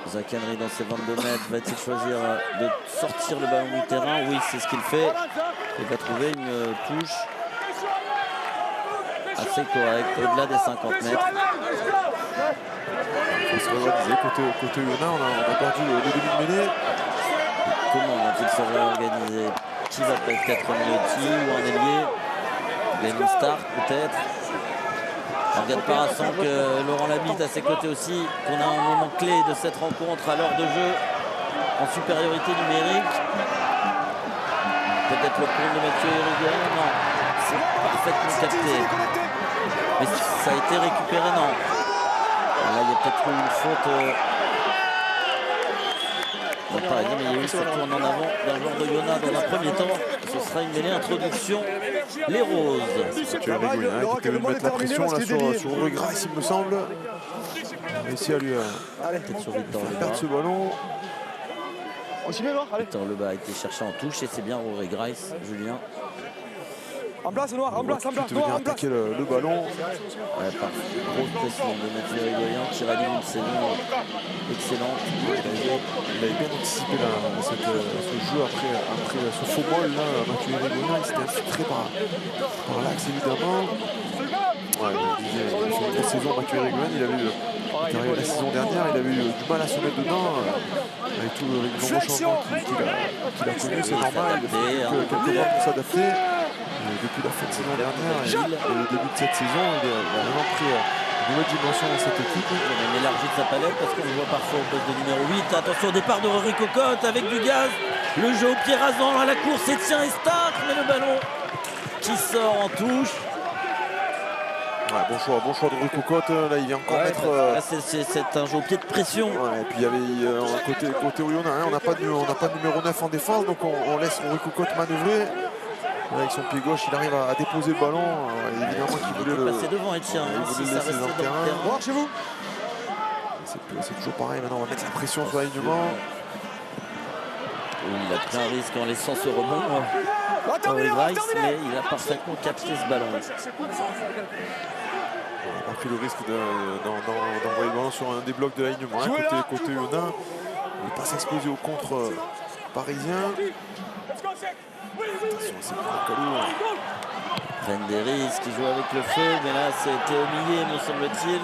Zach Henry dans ses 22 mètres, va-t-il choisir de sortir le ballon du terrain? Oui, c'est ce qu'il fait. Il va trouver une touche assez correcte, au-delà des 50 mètres. Il faut se réorganiser côté Oyonnax, on a perdu le début de mêlée. Comment vont-ils se réorganiser? Qui va peut-être être Miotti ou un ailier? Glenn Stark peut-être. On regarde par instant que Laurent Labitte à ses côtés aussi, qu'on a un moment clé de cette rencontre à l'heure de jeu en supériorité numérique. Peut-être le compte de Mathieu Irigoyen, non, c'est parfaitement capté. Mais ça a été récupéré, non. Là, il y a peut-être eu une faute. Par exemple, il y a eu ce tourne en avant d'un joueur d'Oyonnax dans un premier temps. Ce sera une mêlée introduction. Les Roses. Mathieu Irigoyen qui devait mettre la pression là, sur Rui Grace, il me semble. On a réussi à lui perdre ce ballon. Victor Lebas a été cherché en touche et c'est bien Rui Grace, Julien. En place, Noir, en place, de venir attaquer le ballon. Ouais, par grosse pression de Mathieu Irigoyen qui réalise une saison excellente. Il avait bien anticipé ce jeu après ce faux ball là. Mathieu Irigoyen, il s'était infiltré par l'axe évidemment. Ouais, il fait une grosse saison. Mathieu Irigoyen, il avait eu la saison dernière, il avait eu du mal à se mettre dedans avec tout le nombreux changements qu'il a connu, c'est normal. Il a fait quelques mois pour s'adapter. Depuis la fin de saison dernière et le début de cette saison, il a vraiment pris une nouvelle dimension dans cette équipe. Il a même élargi de sa palette parce qu'on le voit parfois au poste de numéro 8. Attention au départ de Rory Cocotte avec du gaz. Le jeu au pied rasant à la course, Etienne et Stark, mais le ballon qui sort en touche. Ouais, bon choix de Rory Cocotte. Là, il vient encore mettre. C'est un jeu au pied de pression. Ouais, et puis il y avait côté Oyonnax, on n'a pas de numéro 9 en défense, donc on laisse Rory Cocotte manœuvrer. Avec son pied gauche, il arrive à déposer le ballon. Évidemment qu'il voulait passer devant Etienne. Il voulait le laisser dans le terrain. Chez vous. C'est toujours pareil. Maintenant, on va mettre la pression sur l'alignement. Il a pris un risque en laissant ce rebond. Grace, mais il a parfaitement capté ce ballon. On a pris le risque d'envoyer le ballon sur un des blocs de l'alignement. Côté Oyonnax, il ne pas s'exposer au contre parisien. Attention, c'est pas Calou. Prennent des risques, ils jouent avec le feu, mais là c'était humilié, me semble-t-il.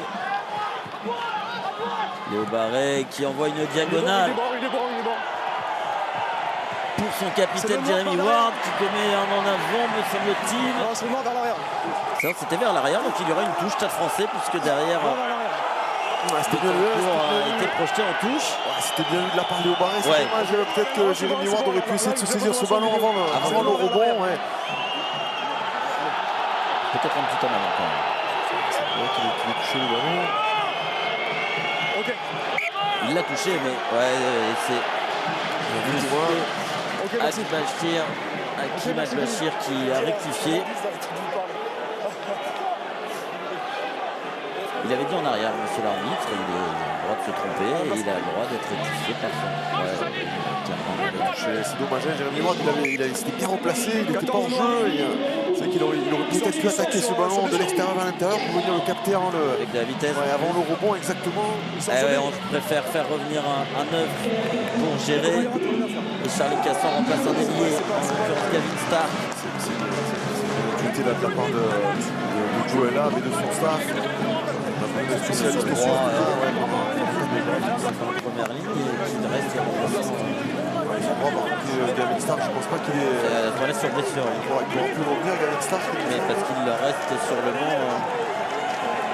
Léo Barret qui envoie une diagonale pour son capitaine Jérémy Ward qui commet un en avant, me semble-t-il. C'était vers l'arrière, donc il y aura une touche Stade Français puisque derrière a été projeté en touche. C'était bien vu de la part de Léo Barret. C'est dommage, peut-être que Jérémy Ward aurait pu essayer de se saisir ce ballon avant le rebond. peut-être un petit homme avant quand même. C'est vrai qu'il est touché le ballon. Ok. Il l'a touché, mais ouais, c'est Ok, merci. Hakim Al-Bashir qui a rectifié. Il avait dit en arrière, monsieur l'arbitre, il a le droit de se tromper et il a le droit d'être rectifié par son. C'est dommage, hein, Jérémy Ward, il s'était bien replacé, il n'était pas en jeu. C'est qu'il aurait peut-être pu attaquer ce ballon de l'extérieur vers l'intérieur pour venir le capter avec de la vitesse. Avant le rebond, exactement. On préfère faire revenir un neuf pour gérer. Et Charlie Casson remplace un ailier, en l'occurrence Gavin Stark. C'est une utilité de la part de Joella, mais de son staff. Le spécialiste droit en première ligne et qui reste Gavin Stark, je pense pas qu'il est. Il reste sur blessure. Il pourra plus revenir, Gavin Stark. Mais parce qu'il reste sur le banc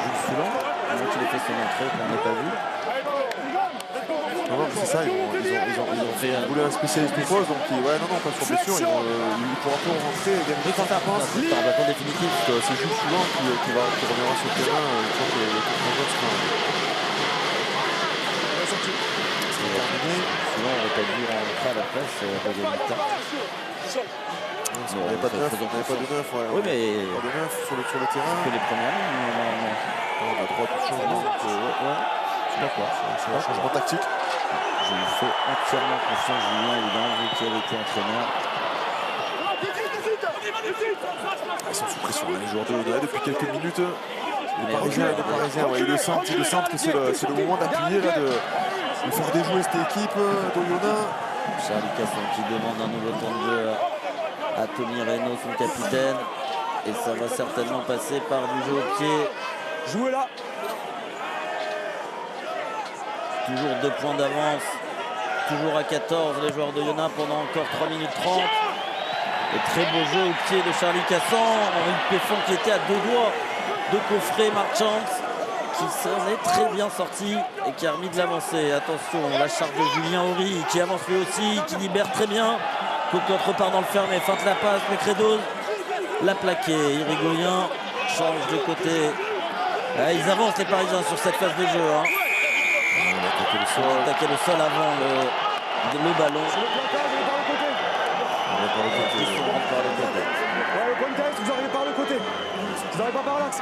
Jules Soulan, avant qu'il ait fait son entrée qu'on n'a pas vu. Non, c'est ça, ils ont fait un spécialiste de pause, donc pas sur blessure, il pourra plus rentrer. Gavin Stark, je pense. C'est un bâton définitif. C'est Jules Soulan qui reviendra sur le terrain une fois que le coup de sera terminé. Souvent, on aurait pas dû rentrer à la place de Gavin Stark. Il n'y avait pas de neuf, Oui, mais pas de neuf sur le terrain. Que les premières lignes, normalement. On a droit de changement. Je sais pas quoi. C'est un changement tactique. Je lui fais entièrement confiance, Julien, évidemment, vu qu'il avait été entraîneur. Ils sont sous pression, les joueurs de Oyonnax depuis quelques minutes. Les Parisiens, ils le sentent que c'est le moment d'appuyer, de faire déjouer cette équipe d'Oyonnax. Charlie Casson qui demande un nouveau temps de jeu à Tony Reynaud, son capitaine. Et ça va certainement passer par du jeu au pied. Jouez là. Toujours 2 points d'avance. Toujours à 14 les joueurs de Oyonnax pendant encore 3 minutes 30. Et très beau jeu au pied de Charlie Casson. Henri Péfon qui était à 2 doigts de coffrer Mark Chance, qui s'en est très bien sorti et qui a remis de l'avancée. Attention, la charge de Julien Horry qui avance lui aussi, qui libère très bien. Cocotte repart dans le fermé, feinte la passe, mais Credos l'a plaqué. Irigoyen change de côté. Ils avancent les Parisiens sur cette phase de jeu. Hein. On a attaqué le sol avant le ballon. On va par le côté. Ils sont rentrés par le côté. Ouais, le contest, vous arrivez par le côté. Vous n'arrivez pas par l'axe.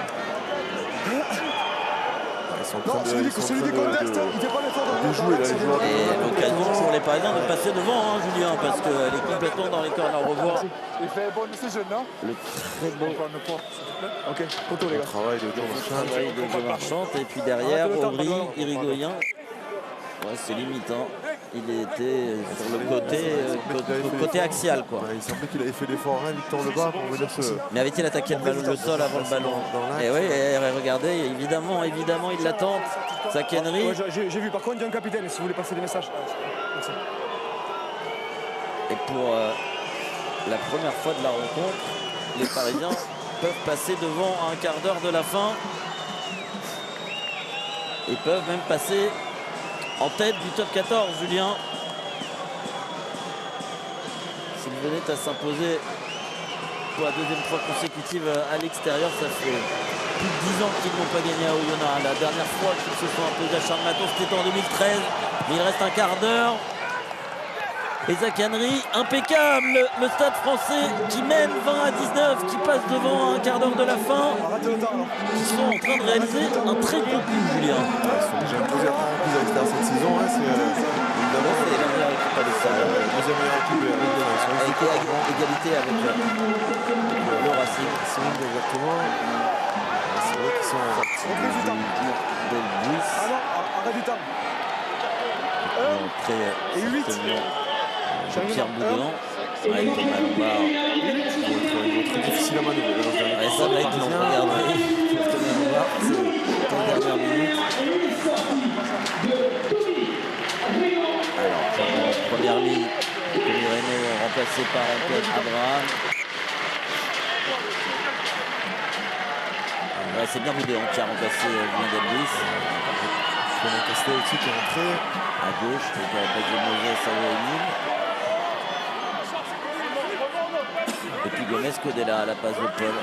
Non, celui du contest, il fait pas l'effort de jouer là, les joueurs. Et l'occasion pour les Parisiens de passer devant, hein, Julien, parce qu'elle est complètement dans les corners. On revoit il fait bonne décision, non? le très beau Ok, photo les gars. Travail de Joe Marchand. travail de Joe Marchand. Et puis derrière, Aubry, Irigoyen. Ouais, c'est limite. Hein. Il était sur le côté axial, quoi. Il semblait qu'il avait fait l'effort, hein, Victor Lebas, pour venir se. Mais avait-il attaqué le sol avant le ballon? Et oui, regardez, évidemment, il l'attend. Zach Henry. Ouais, j'ai vu, par contre, il y a un capitaine, si vous voulez passer des messages. Merci. Et pour la première fois de la rencontre, les Parisiens peuvent passer devant à un quart d'heure de la fin. Et peuvent même passer en tête du top 14, Julien. S'ils venaient à s'imposer pour la 2e fois consécutive à l'extérieur, ça fait plus de 10 ans qu'ils n'ont pas gagné à Oyonnax. La dernière fois qu'ils se sont imposés à Charles-Maton, c'était en 2013. Mais il reste un quart d'heure. Et Zach Henry, impeccable, le Stade Français qui mène 20 à 19, qui passe devant à un quart d'heure de la fin. Ils sont en train de réaliser un très gros coup, Julien. Ils sont déjà imposés à 3 reprises à l'extérieur cette saison. Hein, c'est évidemment C'est la meilleure équipe à l'extérieur. la deuxième meilleure équipe. A été à égalité avec le Racing. Exactement. C'est vrai qu'ils sont sortis de Bruce. Ah non, arrête du temps. Et 8. Pierre Boudelin avec Thomas Lombard. très difficiles à manœuvrer. Et ça va être long, regardez. Thomas Lombard, c'est la dernière minute. Alors, première ligne, Tony Reynaud remplacé par Antoine Abraham. C'est bien Boudelin qui a remplacé Julien Delbris. Fernand Castet aussi qui est rentré. À gauche, donc à la place de Moses à Emile. Et puis Gomez Codella à la passe de Paul.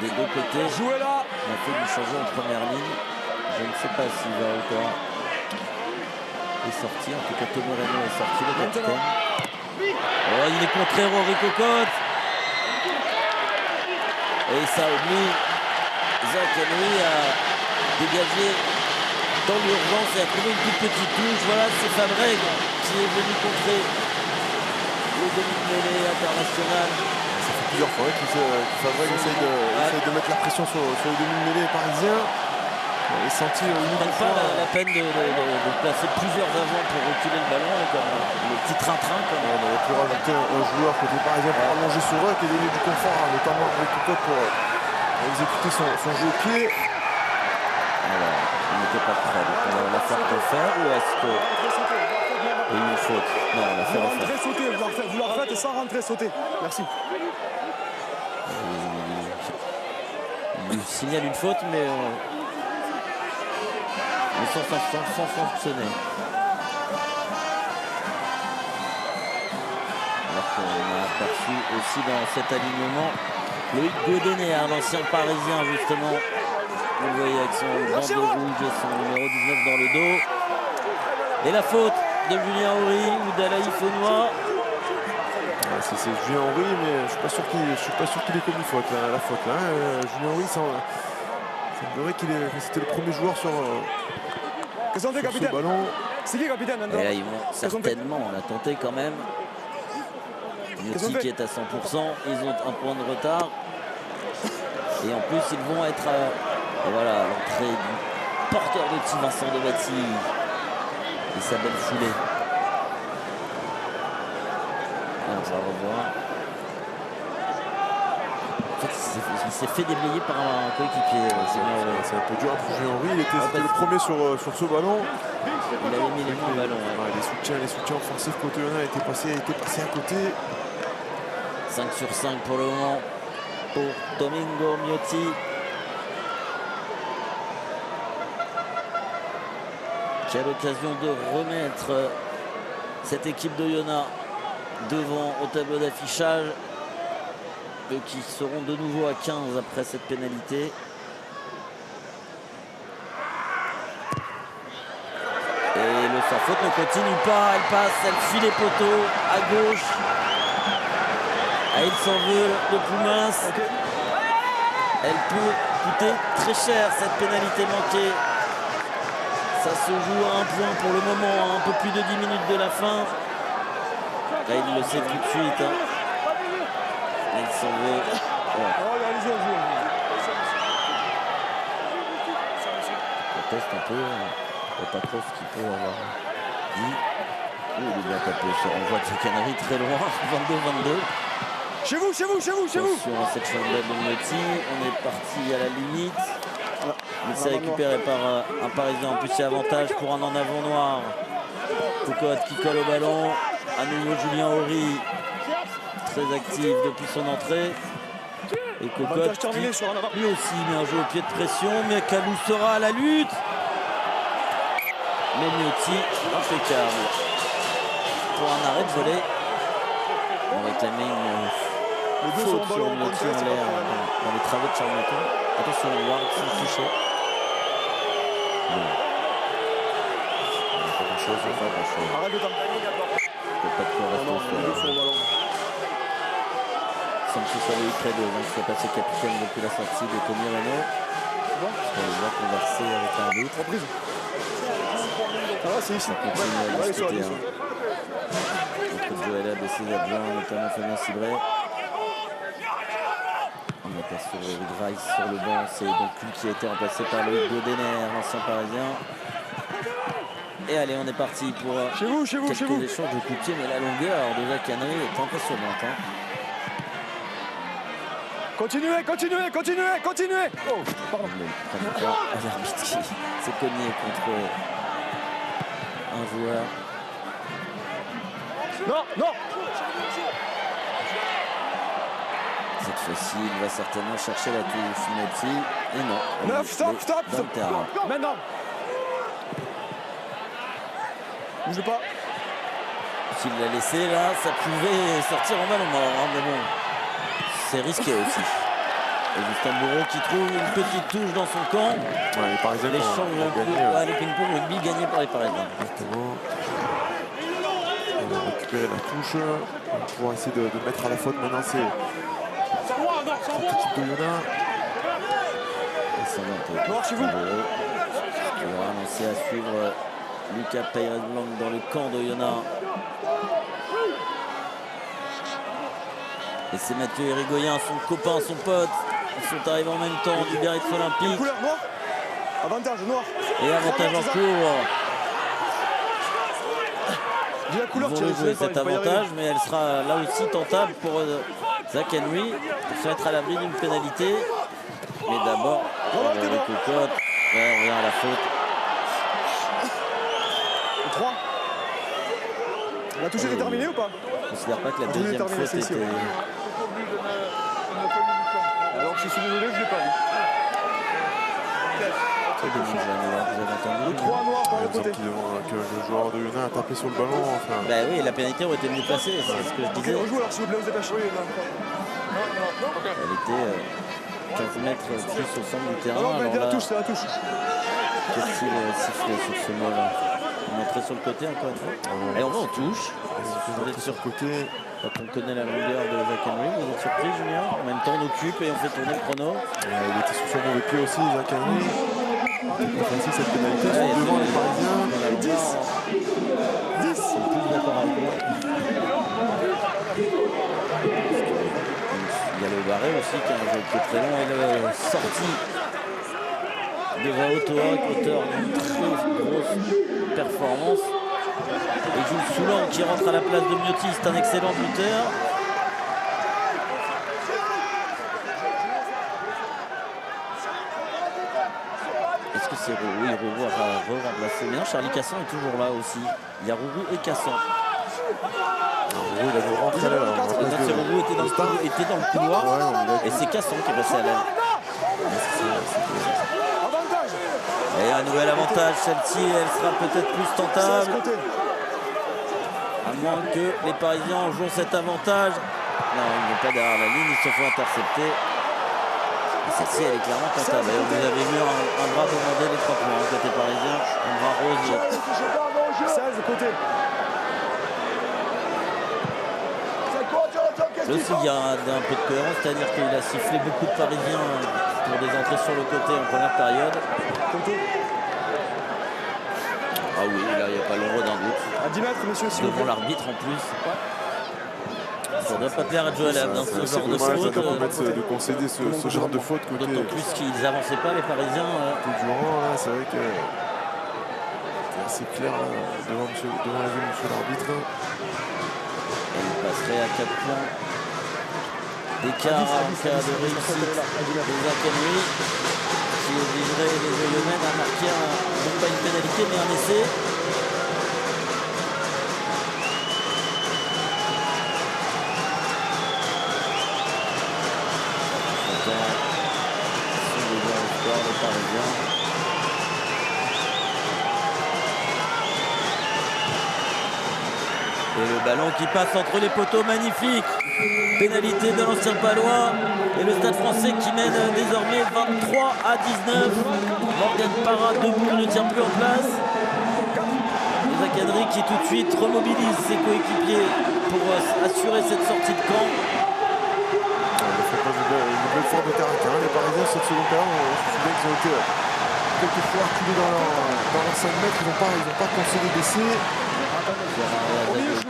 des deux côtés. Jouez là. On a fait du changement en première ligne. Je ne sais pas s'il va encore est sorti. En tout cas, Tommy Reno est sorti, le capitaine. Oh, il est contré, Rory Cocotte. Et ça oblige Zach Henry à dégager dans l'urgence et à trouver une toute petite touche. Voilà, c'est Fabreg qui est venu contrer le demi-mêlée international. Ça fait plusieurs fois que Fabreg essaye de mettre la pression sur le demi-mêlée parisien. Il est senti pas la peine de placer plusieurs avants pour reculer le ballon, comme le petit train-train. On aurait pu rajouter un joueur côté parisien pour allonger ce ruck et donner du confort, notamment avec Cocotte pour exécuter son jeu au pied. Alors, on n'était pas prêt. Donc on va la faire refaire ou est-ce que. Il y a eu une faute. Non, on l'a fait refaire. Vous la refaites sans rentrer sauter. Merci. Il signale une faute, mais sans fonctionner. Alors qu'on a aperçu aussi dans cet alignement Loïc Godener, l'ancien parisien justement. Vous le voyez avec son bandeau rouge et son numéro 19 dans le dos. Et la faute de Julien Horry ou d'Alaï Faunois. C'est Julien Horry, mais je suis pas sûr qu'il ait commis la faute là. Julien Horry, ça semblerait c'était le premier joueur sur ce ballon. C'est qui, capitaine? Et là, ils vont certainement, on a tenté quand même. Miotti qui est à 100%, ils ont un point de retard. Et en plus, ils vont être et voilà l'entrée du porteur de tir Vincent Devati et sa belle foulée. Alors, on va revoir. En fait, il s'est fait déblayer par un coéquipier. C'est un peu dur pour Julien Horry. Il était le premier sur ce ballon. Il avait mis les mains au ballon. Ouais. Les soutiens offensifs côté lyonnais étaient passés à côté. 5 sur 5 pour le moment pour Domingo Miotti. Qui a l'occasion de remettre cette équipe de Yona devant au tableau d'affichage. Eux qui seront de nouveau à 15 après cette pénalité. Et le sans faute ne continue pas, elle passe, elle fuit les poteaux à gauche. Ah, il s'en veut le plus mince. Elle peut coûter très cher cette pénalité manquée. Ça se joue à un point pour le moment, un peu plus de 10 minutes de la fin. Là, il le sait tout de suite. Hein. Il s'en veut. Ouais. On teste un peu. On ne sait pas trop ce qu'il peut avoir dit. Il est bien tapé sur renvoi de Canaries très loin. 22-22. Chez vous. Sur cette chandelle de Miotti, on est parti à la limite. Mais c'est récupéré par un Parisien. En plus, il y a avantage pour un en avant noir. Cocotte qui colle au ballon. À nouveau Julien Horry, très actif depuis son entrée. Et Cocotte qui lui aussi met un jeu au pied de pression. Mais Kalou sera à la lutte. Mais Miotti, impeccable. Pour un arrêt de volée. On va réclamer une faute sur Miotti en l'air dans les travaux de Charlemagne. Attention, Ward sans toucher. Pas grand-chose, pas grand-chose. Arrête le temps. Pas de quoi rester sur Sanchez avait eu près de ce qui a passé capitaine depuis la sortie de Tommy Reno. Parce qu'on les voit converser avec l'arbitre. Reprise. C'est ici. Ça continue à discuter entre Joël et ses adjoints, notamment Fabien Cibré. On aperçoit Eric Weiss sur le banc. C'est donc lui qui a été remplacé par Loïc Godener, l'ancien parisien. Et allez, on est parti pour quelques échanges de coups de pied, mais la longueur de Jacques Henry est impressionnante. Hein. Continuez. Oh, pardon. L'arbitre qui s'est cogné contre un joueur. Non. Cette fois-ci, il va certainement chercher la touche Miotti. Et non. 9, stop. Maintenant. Bougez pas. S'il l'a laissé là, ça pouvait sortir en balle mort. Hein, mais bon, c'est risqué aussi. Et Justin Bourreau qui trouve une petite touche dans son camp. Ouais, les Parisiens L'échange, le ping-pong rugby gagné par les Parisiens. Exactement. On va récupérer la touche. On va pouvoir essayer de mettre à la faute maintenant. C'est l'équipe de Yona. Et ça va chez vous. Qui va lancer à suivre Lucas Peyres-Blanc dans le camp de Yona. Et c'est Mathieu Irigoyen, son copain, son pote. Ils sont arrivés en même temps du Biarritz Olympique. Couleur noire. Avantage noir. Et avantage en cours. Dis la couleur, Ils vont jouer cet avantage, mais elle sera là aussi tentable pour Zach Henry pour se mettre à l'abri d'une pénalité. Mais d'abord, les cocottes. Ouais, on revient à la faute. 3. La touche était terminée ou pas? Je ne considère pas que la deuxième faute était... Alors je suis désolé, je ne l'ai pas vu. Vous avez entendu? Le 3 noir par le côté. Que le joueur de Yona a tapé sur le ballon. Enfin. Bah oui, la pénalité aurait été mieux placée, c'est ce que je disais. On joue alors s'il vous plaît, vous dépêchez. Elle était 15 mètres plus au centre du terrain. Non, mais alors la là, touche, c'est la touche. qu'est-ce qu'il sifflé sur ce mot-là? Montrer sur le côté encore une fois. Et on va en touche. Vous êtes sur le côté. Quand on connaît la longueur de Zach Henry, vous êtes surpris, Julien? En même temps, on occupe et on fait tourner le chrono. Il était sur son mauvais pied aussi, Zach Henry. C'est facile cette pénalité. Ils sont devant les Parisiens. Et 10. Ils sont tous d'accord avec moi. Il y a le Barré aussi qui a un jeu qui est très long et le sorti de Vaotoa, auteur d'une très grosse performance. Et Jules Soulan qui rentre à la place de Miotti, c'est un excellent buteur. Est-ce que c'est Rourou? Oui, Rourou a remplacé. Mais non, Charlie Cassan est toujours là aussi. Il y a Rourou et Cassan. Rourou, il a dû rentrer là. Rourou était dans le couloir. Et c'est Cassan qui est passé à l'aile. Et un nouvel avantage, celle-ci, elle sera peut-être plus tentable. À moins que les Parisiens jouent cet avantage. Non, ils ne vont pas derrière la ligne, ils se font intercepter. Et celle-ci, elle est clairement tentable. Et vous avez vu un bras demander les 3 points côté parisien. Un bras rose. 16 côté. Là aussi, il y a un peu de cohérence, c'est-à-dire qu'il a sifflé beaucoup de Parisiens pour des entrées sur le côté en première période. Ah oui, là, il n'y a pas l'ombre d'un doute. À 10 mètres, monsieur, s'il vous plaît. Devant l'arbitre en plus. Ça ne doit pas plaire à Joel Abd, ce genre de faute. De concéder ce genre de faute. D'autant plus qu'ils n'avançaient pas, les Parisiens. Tout durant, là, c'est vrai que c'est assez clair là, devant la vue de monsieur l'arbitre. Et il passerait à 4 points d'écart en cas de réussite de Zach Henry, qui obligerait les Lyonnais à marquer non pas une pénalité mais un essai. Les Parisiens. Et le ballon qui passe entre les poteaux, magnifique. Pénalité de l'ancien Palois. Et le Stade Français qui mène désormais 23 à 19. Morgan Parra debout ne tient plus en place. Et Zach Henry qui tout de suite remobilise ses coéquipiers pour assurer cette sortie de camp. Une belle forme de caractère. Les Parisiens, cette seconde période, on se souvient qu'ils ont été quelquefois reculés dans leurs 5 mètres. Ils n'ont pas concédé d'essai.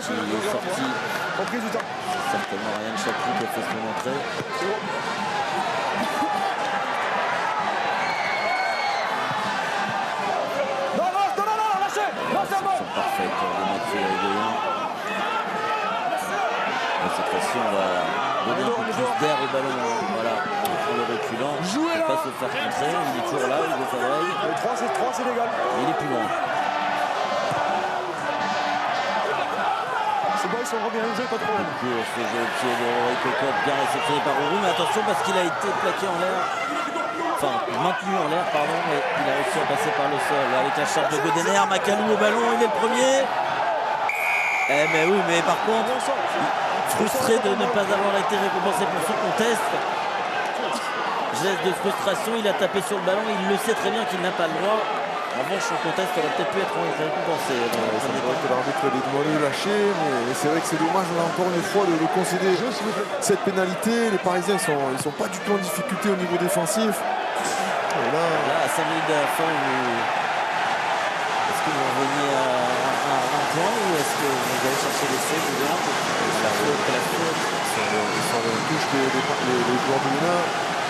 Qui est sorti. C'est certainement Ryan Chaplin qui a fait son entrée. C'est parfait pour le Mathieu Irigoyen. Cette fois-ci, on va donner un peu plus d'air au ballon. Voilà, en le reculant. Il ne peut pas se faire contrer. Il est toujours là, il veut Favrel. Le 3, c'est légal. Il est plus loin. C'est bon, ils sont revenus au jeu, pas de problème. Ce jeu au pied de Rory Cocotte, bien réceptionné par Rourou. Mais attention parce qu'il a été plaqué en l'air. Enfin, maintenu en l'air, pardon. Mais il a réussi à passer par le sol. Avec la charge de Godener, Macalou au ballon, il est le premier. Eh mais oui, mais par contre, frustré de ne pas avoir été récompensé pour son contest. geste de frustration, il a tapé sur le ballon, il le sait très bien qu'il n'a pas le droit. En revanche, son contest aurait peut-être pu être récompensé. L'arbitre les doit le lâcher, mais c'est vrai que c'est dommage là encore une fois de concéder cette pénalité. Les Parisiens ils sont pas du tout en difficulté au niveau défensif. Et là, à 5 minutes de la fin, est-ce que vous revenez à un point ou est-ce que vous allez chercher l'essai ils sont en touche les joueurs de Luna.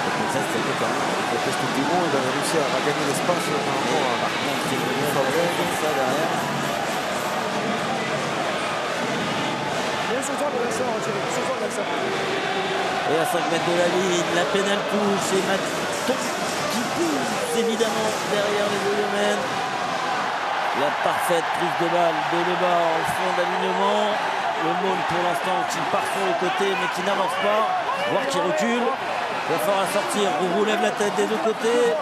Ça, c'était le temps. Le test du bon, il a réussi à gagner l'espace par rapport à Fabreg, comme ça derrière. Et à 5 mètres de la ligne, la pénale touche et Maton qui pousse évidemment derrière les Oyonnax. La parfaite prise de balle de Lebas en fond d'alignement. Le Môle pour l'instant qui part sur le côté mais qui n'avance pas, voire qui recule. Il va falloir sortir. Roux lève la tête des deux côtés.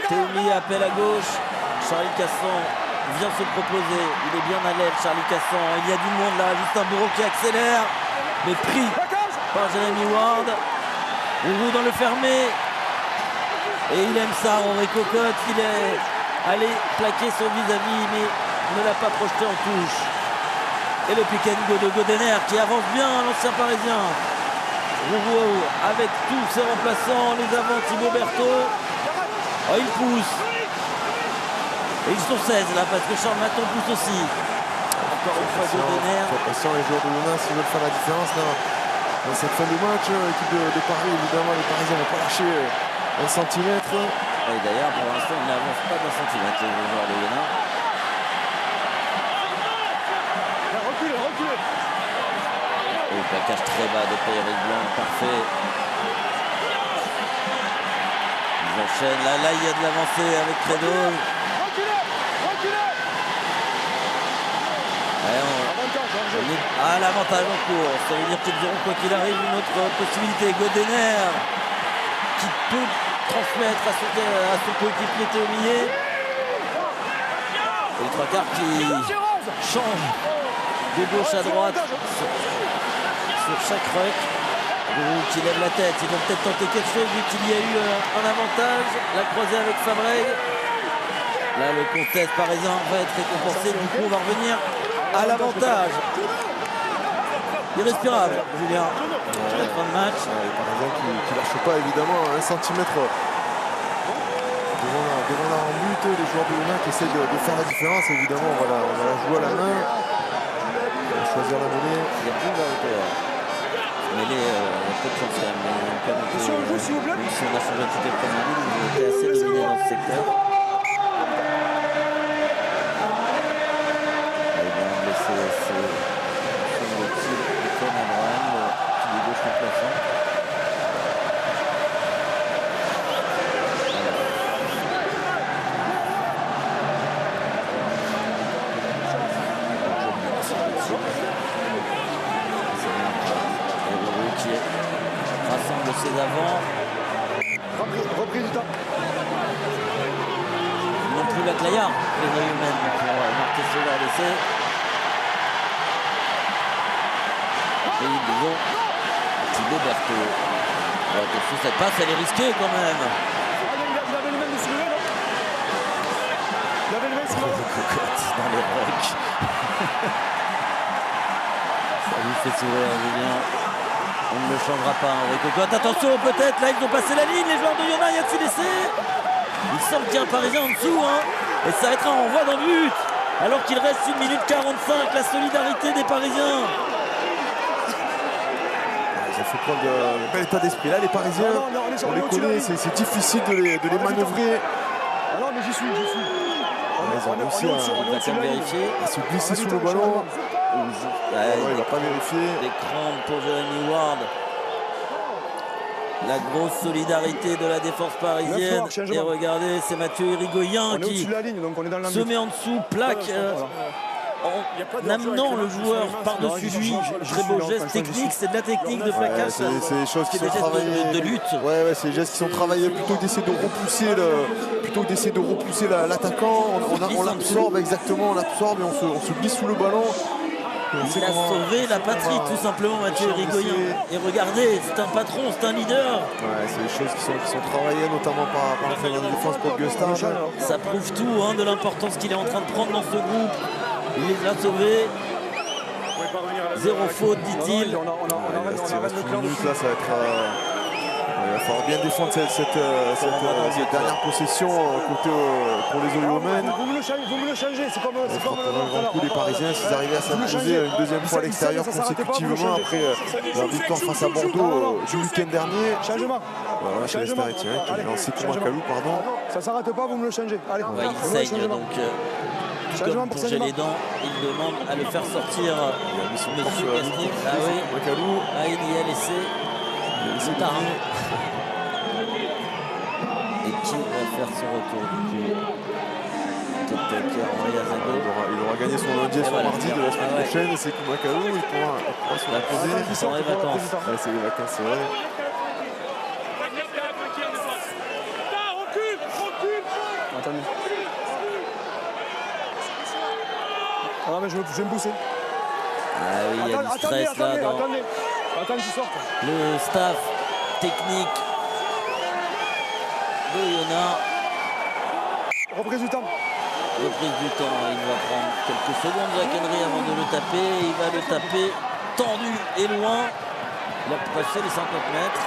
Théomi appelle à gauche. Charlie Cassan vient se proposer. Il est bien à l'aile, Charlie Cassan. Il y a du monde là. Justin Bourreau qui accélère. Mais pris par Jérémy Ward. Roux dans le fermé. Et il aime ça, Henri Cocotte. Il est allé plaquer son vis-à-vis, mais ne l'a pas projeté en touche. Et le pick and go de Godener qui avance bien, l'ancien parisien. Roux avec tous ses remplaçants, les avants Thibaut Berthaud. Oh, il pousse. Et ils sont 16 là parce que Charles Maton pousse aussi. Encore une fois Godener. Attention les joueurs de Luna s'ils veulent faire la différence là. Dans cette fin de match, l'équipe de Paris, évidemment les Parisiens n'ont pas lâché 1 centimètre. Et d'ailleurs pour l'instant ils n'avancent pas d'1 centimètre les joueurs de Luna. Reculez. Et le plaquage très bas de Pierre Blanc, parfait. Ils enchaînent, là il y a de l'avancée avec Credo. L'avantage en cours, ça veut dire qu'ils auront quoi qu'il arrive une autre possibilité. Godener qui peut transmettre à son coéquipier Théomier. Et les trois quarts qui changent de gauche à droite sur chaque ruck. Roux qui lève la tête, ils vont peut-être tenter quelque chose vu qu'il y a eu un avantage. La croisée avec Fabreg. Là le contest parisien va être récompensé, du coup on va revenir à l'avantage. Irrespirable, Julien. La fin de match. Les Parisiens qui ne lâchent pas évidemment 1 centimètre devant la rembute. Les joueurs de Luna qui essayent de faire la différence. Évidemment, on va la jouer à la main. On va choisir la mêlée. Il y a plus de hauteur. Mêlée, il y a peu de chance quand même. Même si on a changé toutes les premières minutes, on était assez dominé dans ce secteur. Ses avants. Reprise du temps. Non plus la Claillard, les Oyonnax pour marquer cela l'essai. Et ils ont Thibaut Berthaud. Attention, cette passe elle est risquée quand même. Il avait les mains de soulever, non? Il avait les mains de soulever. Cocotte dans les rocs. Ça lui fait sourire, Julien. On ne le changera pas, Henri Cocotte. Attention, peut-être, là, ils ont passé la ligne, les joueurs de Yona, y a-t-il essai? Il semble qu'il y a un Parisien en dessous, hein. Et ça va être un renvoi dans le but. Alors qu'il reste 1 minute 45, la solidarité des Parisiens. Ils ont fait preuve de bel état d'esprit. Là, les Parisiens, on les connaît, c'est difficile de les manœuvrer. Ah non, mais j'y suis. Ils ont réussi à vérifier. À se glisser sous le ballon. Il va pas vérifier. Des crampes pour Jérémy Ward. La grosse solidarité de la défense parisienne. Et regardez, c'est Mathieu Irigoyen qui se met en dessous, plaque en amenant le joueur par-dessus lui. Très beau geste technique, c'est de la technique de plaquage. C'est des choses qui sont travaillées. De lutte. Ouais, c'est des gestes qui sont travaillés plutôt que d'essayer de repousser l'attaquant. On l'absorbe exactement, on l'absorbe et on se glisse sous le ballon. Il a sauvé la patrie, tout simplement, Mathieu Irigoyen. Et regardez, c'est un patron, c'est un leader. Ouais, c'est des choses qui sont travaillées, notamment par l'entraîneur de défense Paul Gustave. Ça prouve tout de l'importance qu'il est en train de prendre dans ce groupe. Il les a sauvés. 0 faute, dit-il. Il reste une minute, là, ça va être... il va falloir bien défendre cette dernière possession côté pour les Oyomen. Vous me le changez, c'est comme un grand coup les Parisiens s'ils arrivaient à s'imposer une deuxième fois à l'extérieur consécutivement après leur victoire face à Bordeaux du week-end dernier. Changement. Voilà, chez les Starétiens qui a lancé Koumakalou, pardon. Ça s'arrête pas, vous me le changez. Allez, il saigne donc. Comme pour les dents, il demande à le faire sortir. Monsieur Castille. Ah oui, il y a laissé. C'est tard. Et qui va faire son retour du coup? Peut-être Pierre-Henri Azago. Il aura gagné son lundi et son mardi de la semaine prochaine. C'est Koumakalou, il pourra se reposer. Ils sont les vacances. Ouais, c'est les vacances, c'est vrai. Attendez. Ah mais je vais me pousser. Ah oui, il y a du stress là dans Attendez, tu sortes. le staff technique de Oyonnax. Reprise du temps. Reprise du temps, il va prendre quelques secondes Jacques Henry avant de le taper. Il va le taper tendu et loin. Il a passé les 50 mètres.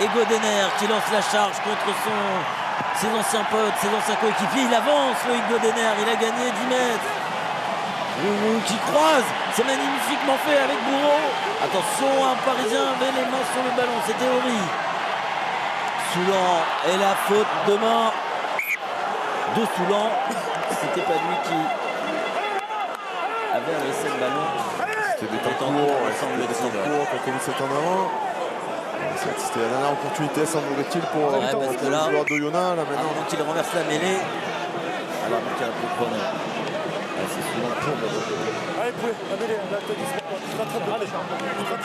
Et Godener qui lance la charge contre ses anciens potes, ses anciens coéquipiers. Il avance, Loïc Godener, il a gagné 10 mètres. Roulou qui croise, c'est magnifiquement fait avec Bourreau. Attention, un Parisien avait les mains sur le ballon, c'est Théory. Soulan et la faute de main de Soulan. C'était pas lui qui avait laissé le ballon. C'était des temps courts, quand on s'est en avant. C'était la dernière opportunité, semble-t-il, pour le joueur d'Oyonnax. Avant qu'il renverse la mêlée. Alors, il y a un peu de problème. C'est Soulan pour le Allez, poulet, la mêlée, là, tu te rattrapes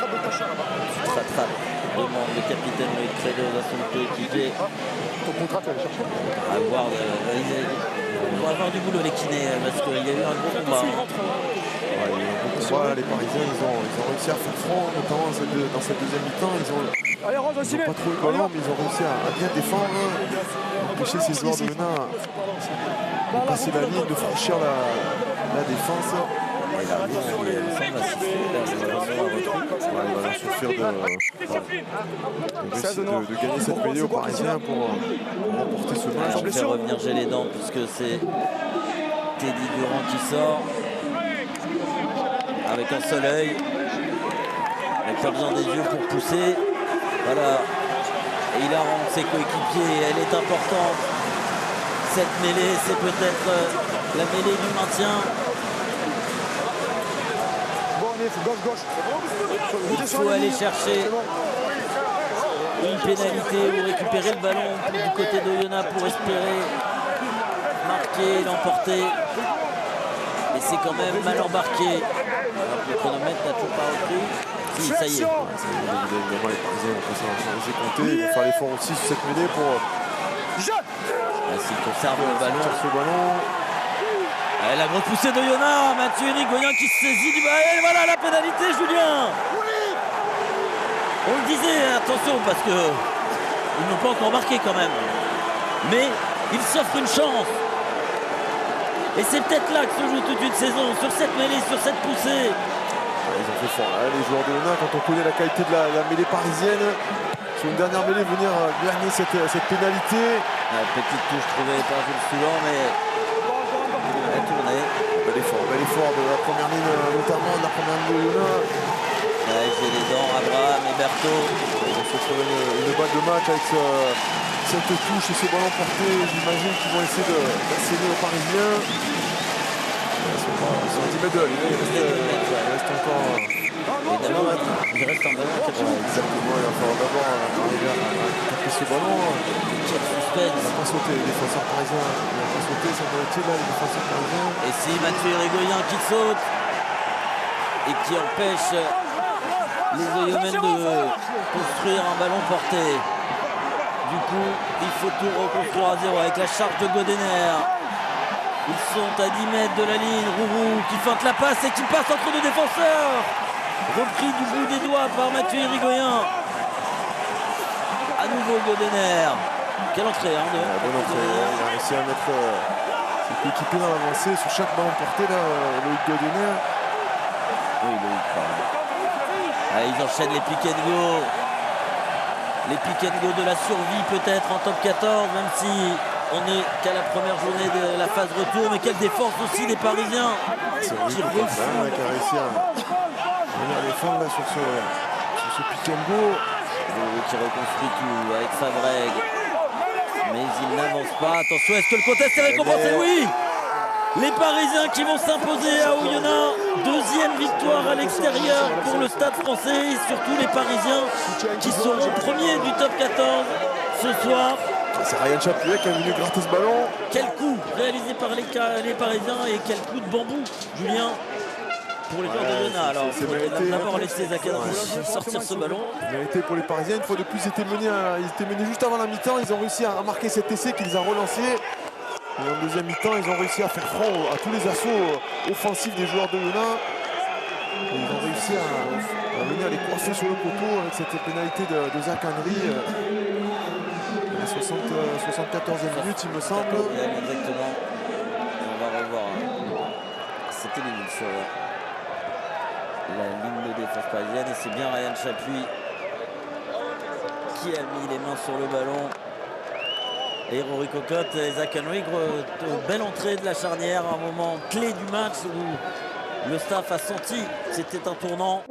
de ta chère là-bas. Tu te rattrapes, demande le capitaine Loïc Crédeux à son coéquipier. Ton contrat, tu vas aller chercher. On va avoir du boulot les kinés parce qu'il y a eu un gros combat. Les Parisiens, ils ont réussi à faire front, notamment dans cette deuxième mi-temps. Ils ont pas trouvé le ballon, mais ils ont réussi à bien défendre, empêcher ces joueurs de Oyonnax de passer la ligne, de franchir la défense. Il a de gagner cette mêlée aux Parisiens pour remporter ce match. On fait revenir Gélédan puisque c'est Teddy Durand qui sort avec un seul œil. Il n'a pas besoin des yeux pour pousser. Voilà. Et il arrange ses coéquipiers. Elle est importante. Cette mêlée, c'est peut-être la mêlée du maintien. Il faut aller chercher une pénalité ou récupérer le ballon du côté d'Oyonnax pour espérer marquer, l'emporter. Et c'est quand même mal embarqué. Alors que le chronomètre n'a toujours pas repris. Si, ça y est. Évidemment, les Parisiens vont passer en laisser compter. Ils vont faire l'effort aussi sur cette mêlée pour... S'ils conservent le ballon. Ce ballon. La grosse poussée d'Oyonnax, Mathieu Irigoyen qui se saisit du ballon. Et voilà la pénalité, Julien. On le disait, attention, parce que ils n'ont pas encore marqué quand même. Mais ils s'offrent une chance. Et c'est peut-être là que se joue toute une saison, sur cette mêlée, sur cette poussée. Ils ont fait fort, là, les joueurs de Oyonnax, quand on connaît la qualité de la mêlée parisienne. Sur une dernière mêlée, venir gagner cette pénalité. Petite touche trouvée par Jules Soulan, mais elle a tourné. Bel effort de la première ligne, notamment de la première ligne de Oyonnax. J'ai les dents, Abraham et Berthaud. Ils vont se trouver une balle de match avec cette touche et ce ballon porté. J'imagine qu'ils vont essayer d'asséner aux Parisiens. Ils sont à 10 mètres de la ligne. Il reste encore... Il reste un ballon. Exactement, il va falloir d'abord arriver à taper ce ballon. Quel suspense. Il n'a pas sauté, les défenseurs parisiens. Il n'a pas sauté, semble-t-il, là, les défenseurs parisiens. Et c'est Mathieu Irigoyen qui saute et qui empêche les Oyonnax de construire un ballon porté. Du coup, il faut tout reconstruire à zéro avec la charge de Godener. Ils sont à 10 mètres de la ligne. Rourou qui feinte la passe et qui passe entre deux défenseurs. Repris du bout des doigts par Mathieu Irigoyen. À nouveau Godener. Quelle entrée, hein, bonne entrée. Il a réussi à mettre ses coéquipiers dans l'avancée sur chaque ballon porté, là, Loïc Godener. Oui, Loïc, pardon. Ah, ils enchaînent les pick and go. Les pick and go de la survie peut-être en top 14, même si on n'est qu'à la première journée de la phase retour. Mais quelle défense aussi des Parisiens. C'est qui a réussi à venir défendre là, sur ce pick and go. Qui reconstruit tout avec Fabreg. Mais il n'avance pas. Attention, est-ce que le contest est récompensé? Oui. Les Parisiens qui vont s'imposer à Oyonnax. Deuxième victoire à l'extérieur pour le Stade français. Et surtout les Parisiens qui seront premiers du top 14 ce soir. C'est Ryan Chapuis qui est venu gratter ce ballon. Quel coup réalisé par les Parisiens et quel coup de bambou, Julien, pour les joueurs d'Oyonnax. Alors, il faut d'abord laisser Zakanovic sortir ce ballon. Mérité pour les Parisiens. Une fois de plus, ils étaient menés juste avant la mi-temps. Ils ont réussi à marquer cet essai qui les a relancés. Et en deuxième mi-temps, ils ont réussi à faire front à tous les assauts offensifs des joueurs de Oyonnax. Ils ont réussi à venir les coincer sur le poteau avec cette pénalité de Zach Henry. À la 74e minute, il me semble. Exactement. Et on va revoir. C'était les lignes sur la ligne de défense parisienne. Et c'est bien Ryan Chapuis qui a mis les mains sur le ballon. Et Rory Cocotte et Zach Henry, belle entrée de la charnière, un moment clé du match où le staff a senti que c'était un tournant.